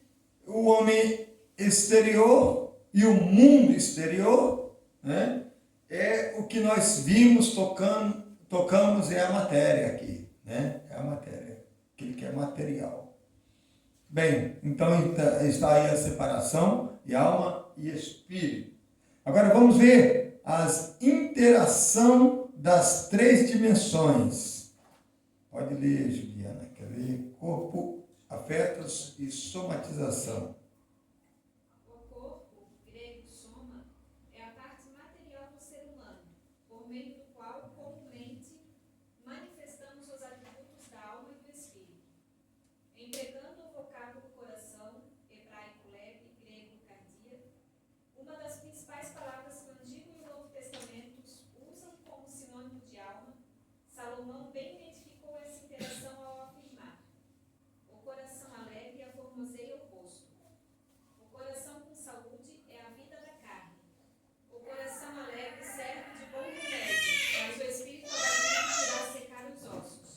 o homem exterior e o mundo exterior, né, é o que nós vimos, tocamos, é a matéria aqui, né, é a matéria, aquilo que é material. Bem, então está aí a separação de alma e espírito. Agora vamos ver as interação das 3 dimensões. Pode ler, Juliana. Quer ler? Corpo, afetos e somatização. O corpo, grego soma, é a parte material do ser humano, por meio do qual comumente manifestamos os atributos da alma e do espírito. Empregando o vocábulo coração, hebraico leve, grego cardia, uma das principais palavras que o Antigo e o Novo Testamentos usam como sinônimo de alma, Salomão bem identificou essa interação ao afirmar: o coração alegre aformoseia o rosto. O coração com saúde é a vida da carne. O coração alegre serve de bom remédio, mas o espírito abatido irá secar os ossos.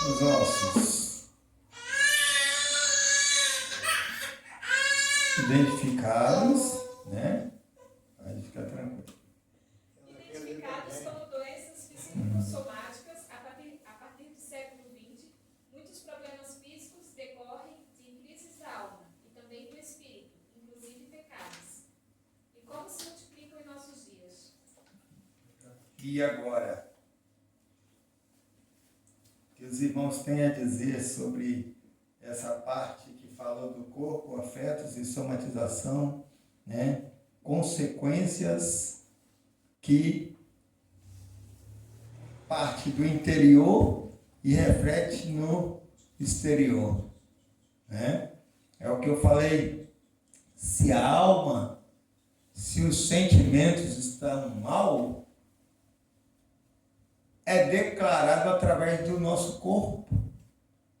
Os ossos identificados, né? Pode ficar tranquilo. Identificados como doenças psicossomáticas, a partir do século XX, muitos problemas físicos decorrem de crises da alma e também do espírito, inclusive pecados. E como se multiplicam em nossos dias? E agora? os irmãos têm a dizer sobre essa parte que falou do corpo, afetos e somatização, né? Consequências que parte do interior e reflete no exterior, né? É o que eu falei, se a alma, se os sentimentos estão mal, é declarado através do nosso corpo.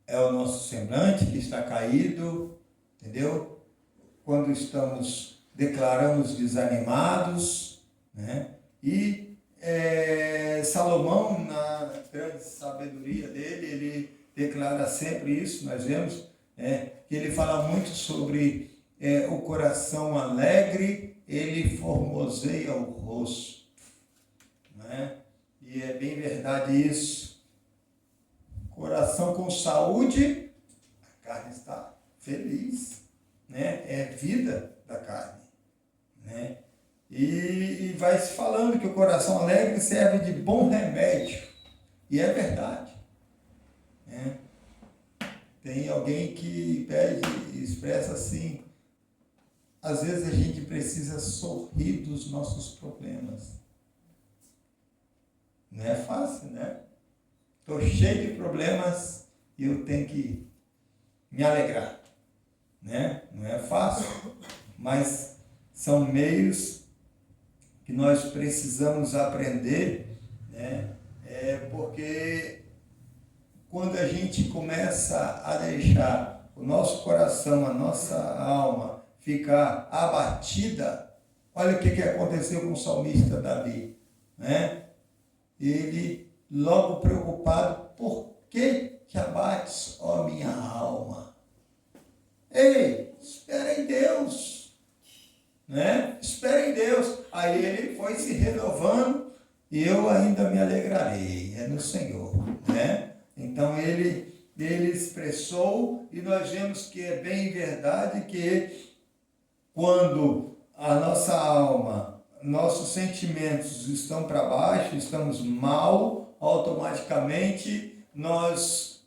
É o nosso semblante que está caído, entendeu? Quando declaramos desanimados, né? E Salomão, na grande sabedoria dele, ele declara sempre isso, nós vemos, que ele fala muito sobre o coração alegre, ele formoseia o rosto, né? E é bem verdade isso. Coração com saúde, a carne está feliz, né? É vida da carne, né? E vai se falando que o coração alegre serve de bom remédio, e é verdade, né? Tem alguém que pede e expressa assim, às vezes a gente precisa sorrir dos nossos problemas. Não é fácil, né? Estou cheio de problemas e eu tenho que me alegrar, né? Não é fácil, mas são meios que nós precisamos aprender, né? Porque quando a gente começa a deixar o nosso coração, a nossa alma ficar abatida, olha o que aconteceu com o salmista Davi, né? Ele, logo preocupado, por que te abates, ó minha alma? Ei, espera em Deus, né? Espera em Deus. Aí ele foi se renovando, e eu ainda me alegrarei, é no Senhor, né? Então ele expressou, e nós vemos que é bem verdade que quando a nossa alma, nossos sentimentos estão para baixo, estamos mal, automaticamente nós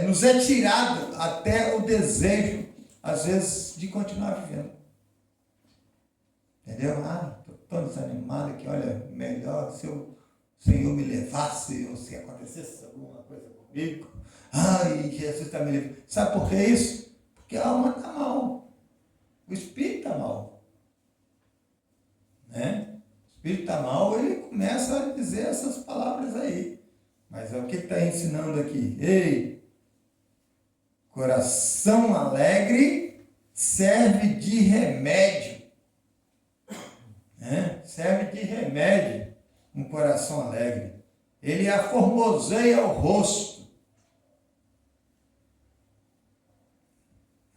nos é tirado até o desejo, às vezes, de continuar vivendo. Entendeu? Estou tão desanimado que, olha, melhor se o Senhor me levasse, ou se acontecesse alguma coisa comigo. Ai, Jesus está me levando. Sabe por que isso? Porque a alma está mal. O espírito está mal. Né? O espírito está mal, ele começa a dizer essas palavras aí. Mas é o que está ensinando aqui? Ei, coração alegre serve de remédio. Né? Serve de remédio um coração alegre. Ele aformoseia o rosto.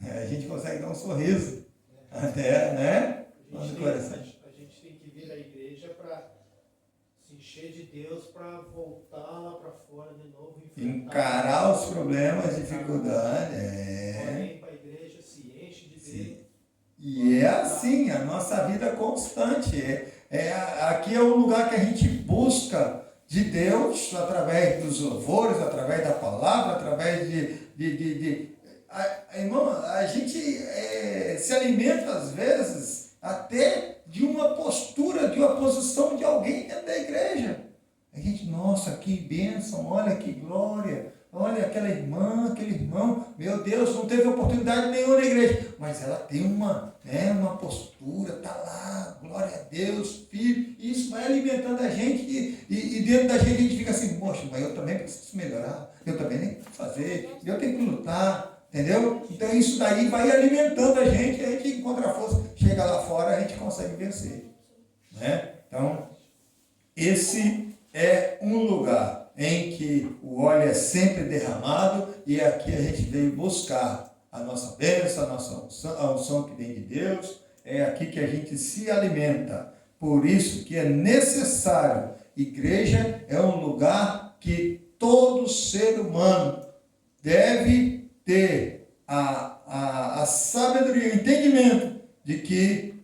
A gente consegue dar um sorriso. Até, né? A gente tem que vir à igreja para se encher de Deus, para voltar lá para fora de novo. Encarar os problemas, dificuldades. Vem para a igreja, se enche de Deus. E é assim, a nossa vida constante. Aqui é o lugar que a gente busca de Deus, através dos louvores, através da palavra, através irmão, a gente se alimenta às vezes até de uma postura, de uma posição de alguém dentro da igreja. A gente, nossa, que bênção, olha que glória, olha aquela irmã, aquele irmão, meu Deus, não teve oportunidade nenhuma na igreja, mas ela tem uma postura, está lá, glória a Deus, filho, e isso vai alimentando a gente, e dentro da gente a gente fica assim, poxa, mas eu também preciso melhorar, eu também tenho que fazer, eu tenho que lutar, entendeu? Então isso daí vai alimentando a gente encontra a força, chega lá fora, a gente consegue vencer, né? Então, esse é um lugar em que o óleo é sempre derramado, e aqui a gente veio buscar a nossa bênção, a unção que vem de Deus, é aqui que a gente se alimenta. Por isso que é necessário, igreja é um lugar que todo ser humano deve ter a sabedoria, o entendimento de que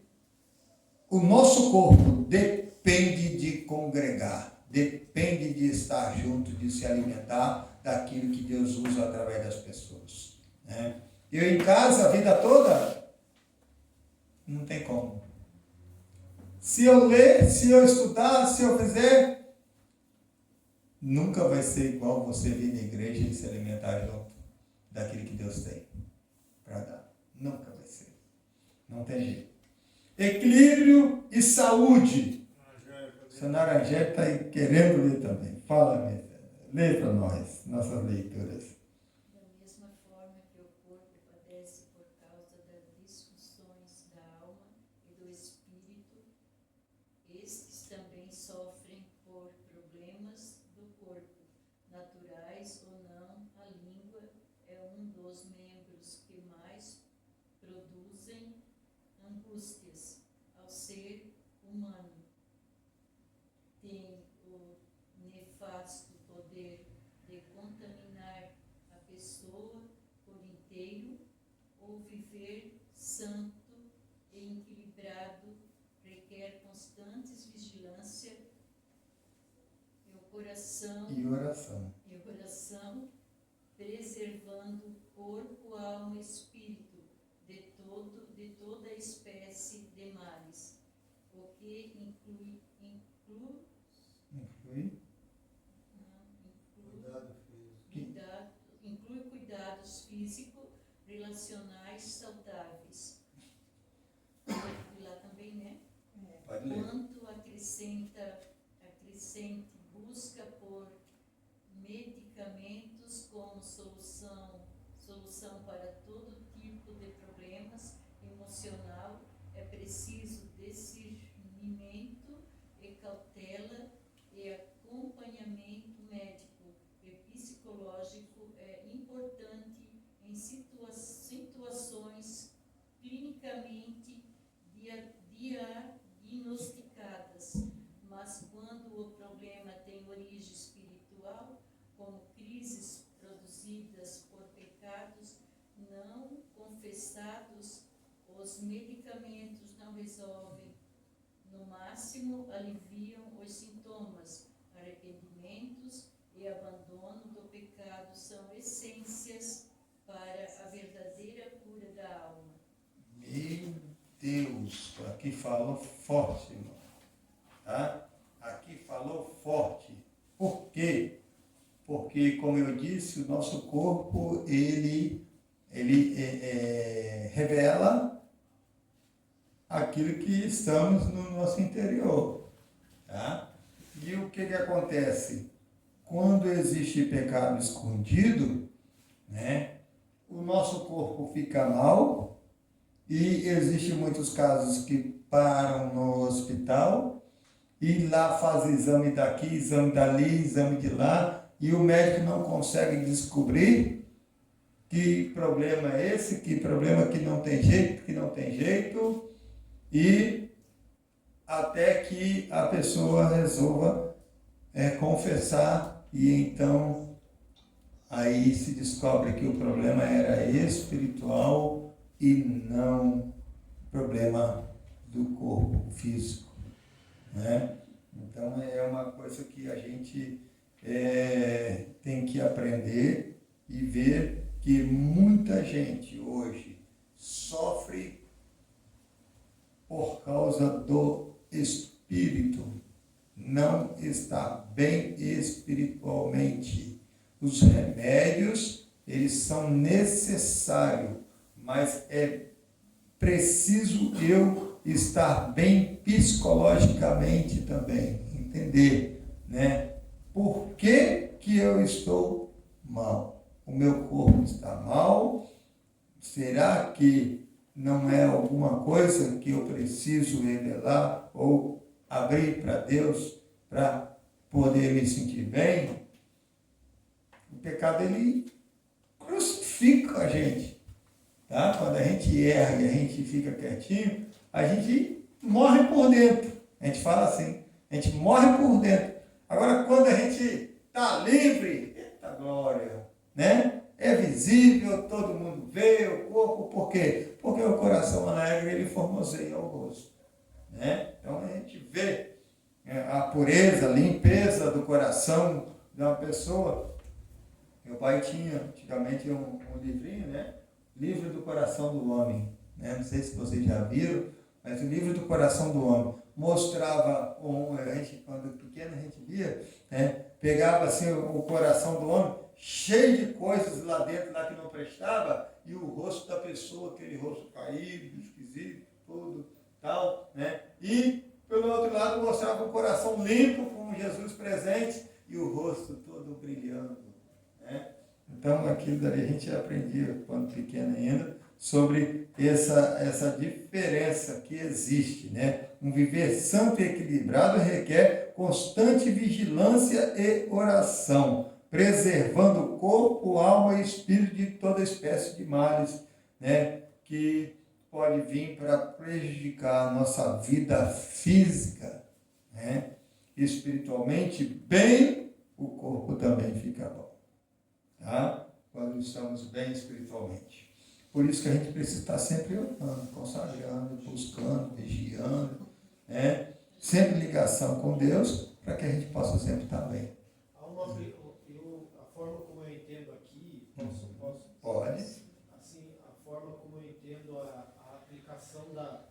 o nosso corpo depende de congregar, depende de estar junto, de se alimentar daquilo que Deus usa através das pessoas. Né? Eu em casa a vida toda, não tem como. Se eu ler, se eu estudar, se eu fizer, nunca vai ser igual você vir na igreja e se alimentar junto daquilo que Deus tem para dar. Nunca vai ser. Não tem jeito. Equilíbrio e saúde. O senhor Angélico está querendo ler também. Fala, lê para nós, nossas leituras. Da mesma forma que o corpo padece por causa das disfunções da alma e do espírito, estes também sofrem por problemas do corpo, naturais ou não. A língua é um dos membros que mais produzem angústias ao ser humano. Tem o nefasto poder de contaminar a pessoa por inteiro, ou viver santo e equilibrado requer constantes vigilância E oração. preservando corpo, alma e espírito de toda espécie de males, o que inclui cuidados físicos, relacionais saudáveis. E lá também, né? Pode ler. Quanto acrescente busca por medicamentos como solução para todo tipo de problemas emocional, é preciso discernimento e cautela e acompanhamento médico e psicológico é importante em situações clinicamente diagnosticadas, mas quando o problema tem origem espiritual, como crises produzidas por pecados não confessados, os medicamentos não resolvem. No máximo, aliviam os sintomas. Arrependimentos e abandono do pecado são essências para a verdadeira cura da alma. Meu Deus, aqui falou forte, irmão. Tá? Aqui falou forte. Por quê? Porque, como eu disse, o nosso corpo, ele revela aquilo que estamos no nosso interior. Tá? E o que acontece? Quando existe pecado escondido, né, o nosso corpo fica mal e existem muitos casos que param no hospital e lá faz exame daqui, exame dali, exame de lá e o médico não consegue descobrir que problema é esse, que problema que não tem jeito e até que a pessoa resolva confessar e então aí se descobre que o problema era espiritual e não problema do corpo físico, né? Então é uma coisa que a gente tem que aprender e ver que muita gente hoje sofre por causa do espírito, não está bem espiritualmente. Os remédios, eles são necessários, mas é preciso eu estar bem psicologicamente também, entender, né? Por que eu estou mal? O meu corpo está mal? Será que não é alguma coisa que eu preciso revelar ou abrir para Deus para poder me sentir bem? O pecado, ele crucifica a gente. Tá? Quando a gente erra e a gente fica quietinho, a gente morre por dentro. A gente fala assim, a gente morre por dentro. Agora, quando a gente está livre, eita glória, né? É visível, todo mundo vê o corpo, por quê? Porque o coração alegre, ele formoseia o rosto, né? Então, a gente vê a pureza, a limpeza do coração de uma pessoa. Meu pai tinha antigamente um livrinho, né? Livro do Coração do Homem. Né? Não sei se vocês já viram, mas o Livro do Coração do Homem mostrava, a gente, quando pequeno a gente via, né? Pegava assim o coração do homem, cheio de coisas lá dentro, lá que não prestava, e o rosto da pessoa, aquele rosto caído, esquisito, tudo, tal, né? E, pelo outro lado, mostrava o coração limpo, com Jesus presente, e o rosto todo brilhando, né? Então, aquilo dali a gente aprendia, quando pequeno ainda, sobre essa diferença que existe, né? Um viver santo e equilibrado requer constante vigilância e oração, preservando o corpo, alma e espírito de toda espécie de males, né? Que pode vir para prejudicar a nossa vida física, né? Espiritualmente, bem, o corpo também fica bom, tá? Quando estamos bem espiritualmente. Por isso que a gente precisa estar sempre orando, consagrando, buscando, vigiando, né? Sempre em ligação com Deus, para que a gente possa sempre estar bem. Há uma, a forma como eu entendo aqui, posso? Pode. Assim, a forma como eu entendo a aplicação da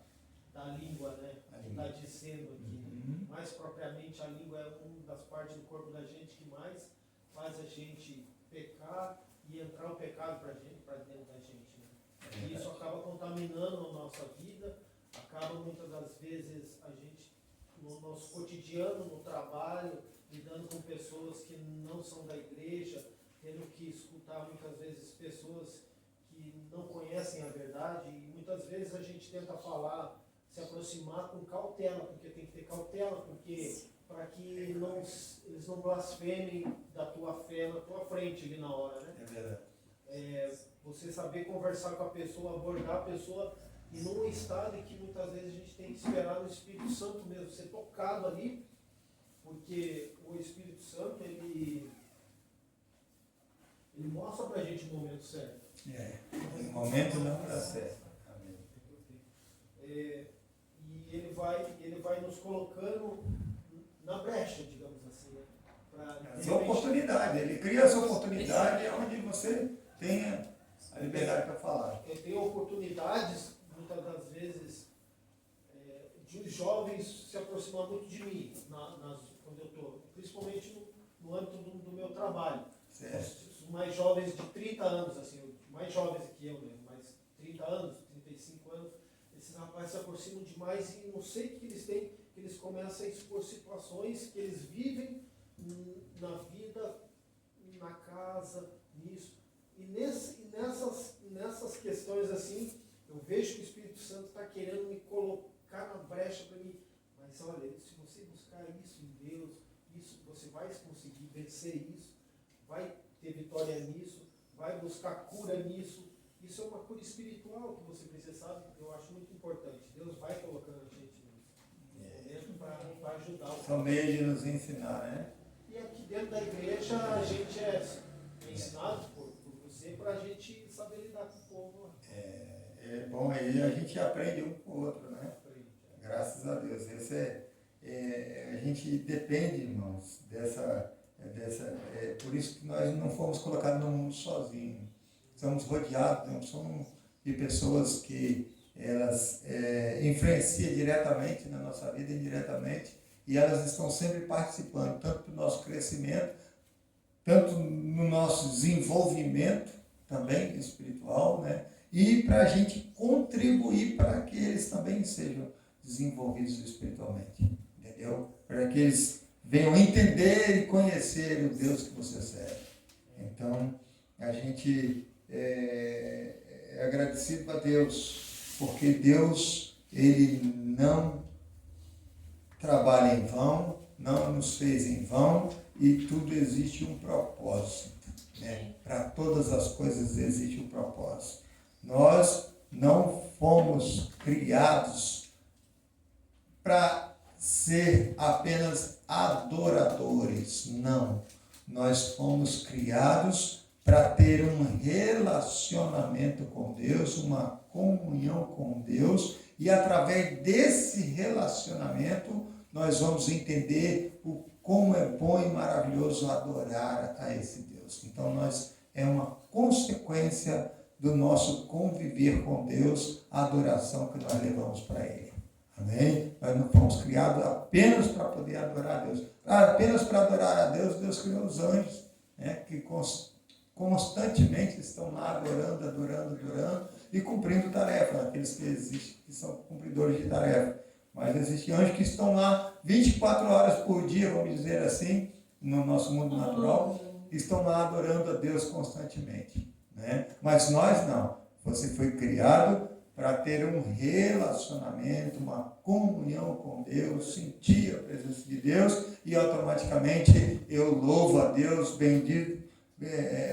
língua, né? Que está dizendo aqui. Mais propriamente, a língua é uma das partes do corpo da gente que mais faz a gente pecar e entrar o pecado para dentro da gente. Né? E isso acaba contaminando a nossa vida, acaba muitas das vezes a gente, no nosso cotidiano, no trabalho, lidando com pessoas que não são da igreja, tendo que escutar muitas vezes pessoas que não conhecem a verdade, e muitas vezes a gente tenta falar, se aproximar com cautela, porque tem que ter cautela, porque para que eles não blasfemem da tua fé na tua frente ali na hora, né? É verdade. Você saber conversar com a pessoa, abordar a pessoa, e num estado em que muitas vezes a gente tem que esperar no Espírito Santo mesmo, ser tocado ali, porque o Espírito Santo, ele mostra pra gente o momento certo. O momento não dá certo. E ele vai nos colocando na brecha, digamos assim, né? Essa oportunidade, ele cria essa oportunidade onde você tenha a liberdade para falar. Eu tenho oportunidades, muitas das vezes, de os jovens se aproximar muito de mim, quando eu estou, principalmente no âmbito do meu trabalho. Os mais jovens de 30 anos, assim, mais jovens que eu mesmo, mas 30 anos, 35 anos, esses rapazes se aproximam demais e não sei o que eles têm, que eles começam a expor situações que eles vivem na vida, na casa, nisso. E nessas questões assim, eu vejo que o Espírito Santo está querendo me colocar na brecha para mim. Mas olha, se você buscar isso em Deus, isso você vai conseguir vencer isso, vai ter vitória nisso, vai buscar cura nisso. Isso é uma cura espiritual que você precisa, sabe? Eu acho muito importante. Deus vai colocando a gente nisso para ajudar. São meios de nos ensinar, né? E aqui dentro da igreja a gente é ensinado por você para a gente saber lidar com o povo. É bom, aí a gente aprende um com o outro, né? Graças a Deus. A gente depende, irmãos, por isso que nós não fomos colocados no mundo sozinhos. Somos rodeados, não somos de pessoas que elas influenciam diretamente na nossa vida, indiretamente, e elas estão sempre participando, tanto do nosso crescimento, tanto no nosso desenvolvimento também espiritual, né? E para a gente contribuir para que eles também sejam desenvolvidos espiritualmente, entendeu? Para que eles venham entender e conhecer o Deus que você serve. Então, a gente é agradecido a Deus, porque Deus, Ele não trabalha em vão, não nos fez em vão, e tudo existe um propósito, né? Para todas as coisas existe um propósito. Nós não fomos criados para ser apenas adoradores, não. Nós fomos criados para ter um relacionamento com Deus, uma comunhão com Deus, e através desse relacionamento nós vamos entender como é bom e maravilhoso adorar a esse Deus. Então, é uma consequência do nosso conviver com Deus, a adoração que nós levamos para Ele. Amém? Nós não fomos criados apenas para poder adorar a Deus. Apenas para adorar a Deus, Deus criou os anjos, né, que constantemente estão lá adorando e cumprindo tarefa, aqueles que existem, que são cumpridores de tarefa. Mas existem anjos que estão lá 24 horas por dia, vamos dizer assim, no nosso mundo natural, estão lá adorando a Deus constantemente, né? Mas nós não. Você foi criado para ter um relacionamento, uma comunhão com Deus, sentir a presença de Deus e automaticamente eu louvo a Deus,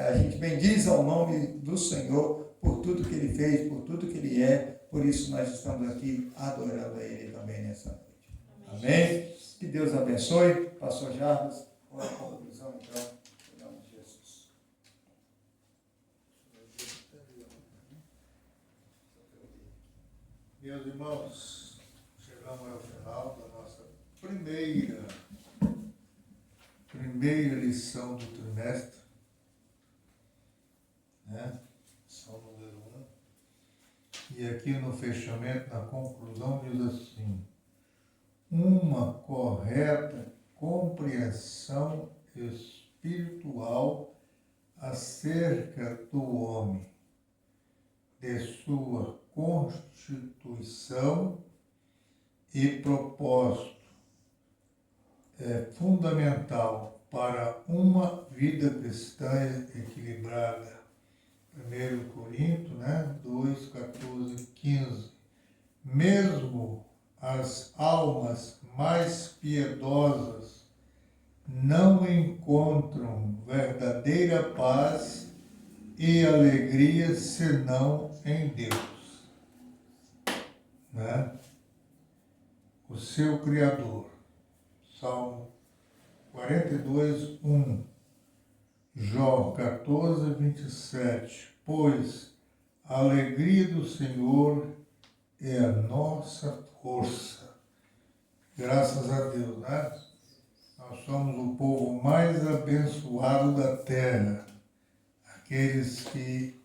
a gente bendiz ao nome do Senhor por tudo que Ele fez, por tudo que Ele é. Por isso nós estamos aqui adorando a Ele também nessa noite. Amém? Que Deus abençoe. Pastor Jarbas, com a conclusão então, em nome de Jesus. Meus irmãos, chegamos ao final da nossa primeira lição do trimestre, né? Lição número 1. E aqui no fechamento, na conclusão, diz assim: uma correta compreensão espiritual acerca do homem, de sua constituição e propósito é fundamental para uma vida cristã equilibrada. 1 Coríntios, 2, 14, 15. Mesmo as almas mais piedosas não encontram verdadeira paz e alegria senão em Deus, né? O seu Criador. Salmo 42, 1. Jó 14, 27. Pois a alegria do Senhor é a nossa força. Graças a Deus, né? Nós somos o povo mais abençoado da terra. Aqueles que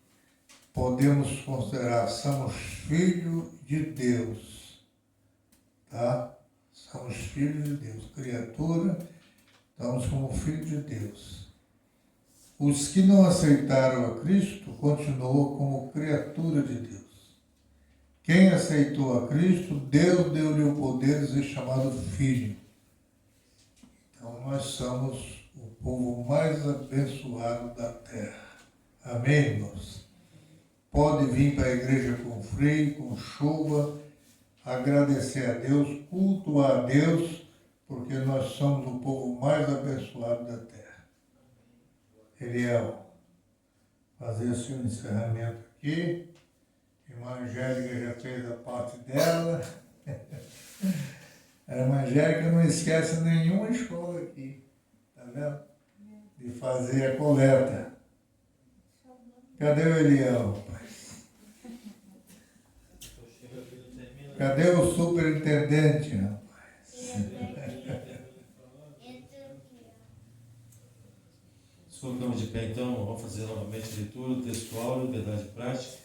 podemos considerar, somos filhos de Deus, tá? Somos filhos de Deus, criatura, estamos como filhos de Deus. Os que não aceitaram a Cristo continuam como criatura de Deus. Quem aceitou a Cristo, Deus deu-lhe o poder de ser chamado filho. Então nós somos o povo mais abençoado da terra. Amém, irmãos? Pode vir para a igreja com frio, com chuva, agradecer a Deus, cultuar a Deus, porque nós somos o povo mais abençoado da terra. Eliel, fazer o seu encerramento aqui. A irmã Angélica já fez a parte dela. A irmã Angélica não esquece nenhuma escola aqui, tá vendo? De fazer a coleta. Cadê o Eliel, rapaz? Cadê o superintendente, rapaz? Nos colocamos de pé então, vamos fazer novamente a leitura textual e verdade prática.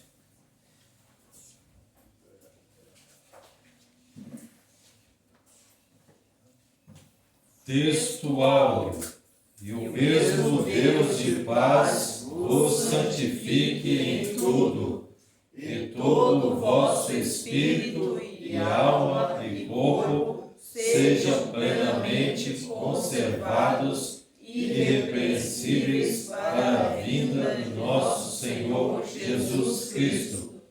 Textual. E o mesmo Deus de paz vos santifique em tudo, e todo o vosso espírito e alma e corpo sejam plenamente conservados e irrepreensíveis para a vinda do nosso Senhor Jesus Cristo.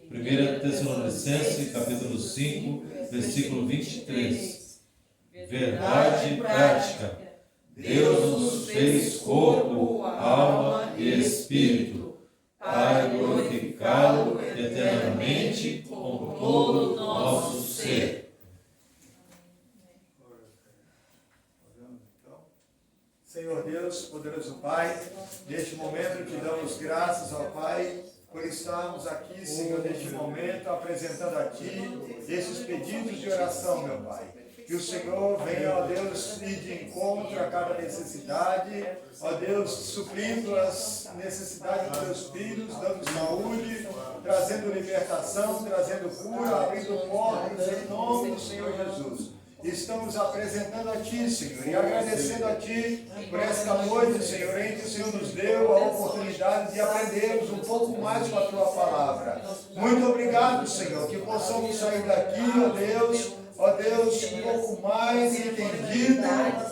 1 Tessalonicenses, capítulo 5, versículo 23. Verdade prática. Deus nos fez corpo, alma e espírito, para glorificá-lo eternamente com todo o nosso ser. Senhor Deus, poderoso Pai, neste momento te damos graças ao Pai por estarmos aqui, Senhor, neste momento apresentando a Ti esses pedidos de oração, meu Pai. Que Que o Senhor venha, ó Deus, ir de encontro a cada necessidade, ó Deus, suprindo as necessidades dos teus filhos, dando saúde, trazendo libertação, trazendo cura, abrindo portas em nome do Senhor Jesus. Estamos apresentando a Ti, Senhor, e agradecendo a Ti por esta noite, Senhor, em que o Senhor nos deu a oportunidade de aprendermos um pouco mais com a Tua palavra. Muito obrigado, Senhor, que possamos sair daqui, ó Deus, um pouco mais entendido,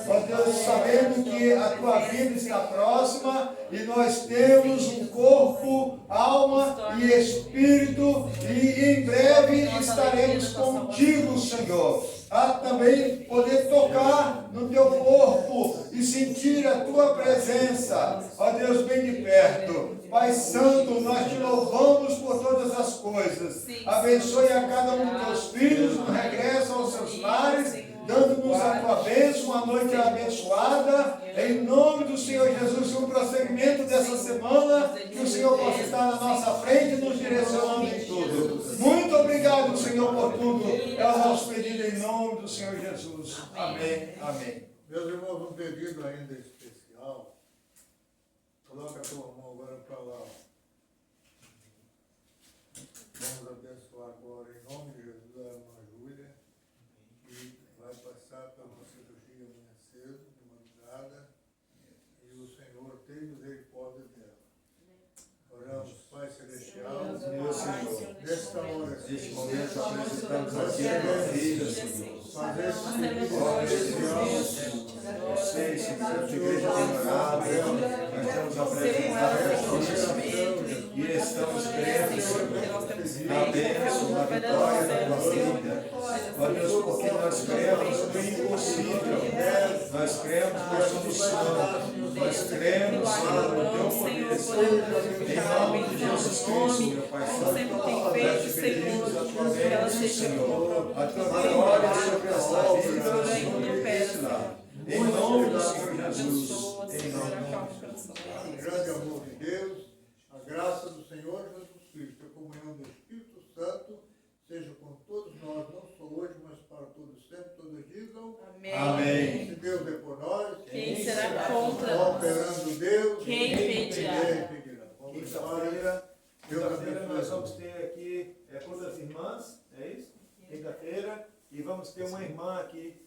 ó Deus, sabendo que a Tua vida está próxima e nós temos um corpo, alma e espírito e em breve estaremos contigo, Senhor. A também poder tocar no teu corpo e sentir a tua presença, ó Deus, bem de perto. Pai Santo, nós te louvamos por todas as coisas. Abençoe a cada um dos teus filhos no regresso aos seus lares, dando-nos a tua bênção, uma noite abençoada. Em nome do Senhor Jesus, no prosseguimento dessa semana, que o Senhor possa estar na nossa frente, nos direcionando em tudo. Muito obrigado, Senhor, por tudo. É o nosso pedido em nome do Senhor Jesus. Amém. Amém. Meus irmãos, um pedido ainda especial. Coloca a tua mão agora para lá. Vamos abençoar agora em nome de Jesus a irmã Júlia, que vai passar pela uma cirurgia amanhã cedo, de madrugada, e o Senhor tem misericórdia dela. Oramos, Pai Celestial, Meu Senhor, nesta hora, neste momento apresentamos aqui a tua filha, Senhor. fazer esse pedido Ó especial. Deus, sei, Senhor, a tua igreja tem orado, nós estamos apresentando esta filha e estamos crendo, Senhor, na bênção, na vitória da tua vida. Ó Deus, porque nós cremos no impossível, nós cremos na solução, nós cremos, Senhor, no teu poder, Senhor. Em nome de Jesus Cristo, meu Pai Santo, nós te pedimos a tua bênção, Senhor, a tua vitória sobre essa vida, sobre esse lar. Em nome do Senhor Jesus, em nome de Jesus. O grande amor de Deus, a graça do Senhor Jesus Cristo, a comunhão do Espírito Santo, seja com todos nós, não só hoje, mas para todos sempre, todos digam. Amém. Amém. Se Deus é por nós, Quem será contra nós? operando Deus, Quem impedirá? Vamos Quinta-feira, Deus quinta-feira nós abençoe. vamos ter aqui todas as irmãs, é isso? Quinta-feira, e vamos ter uma irmã aqui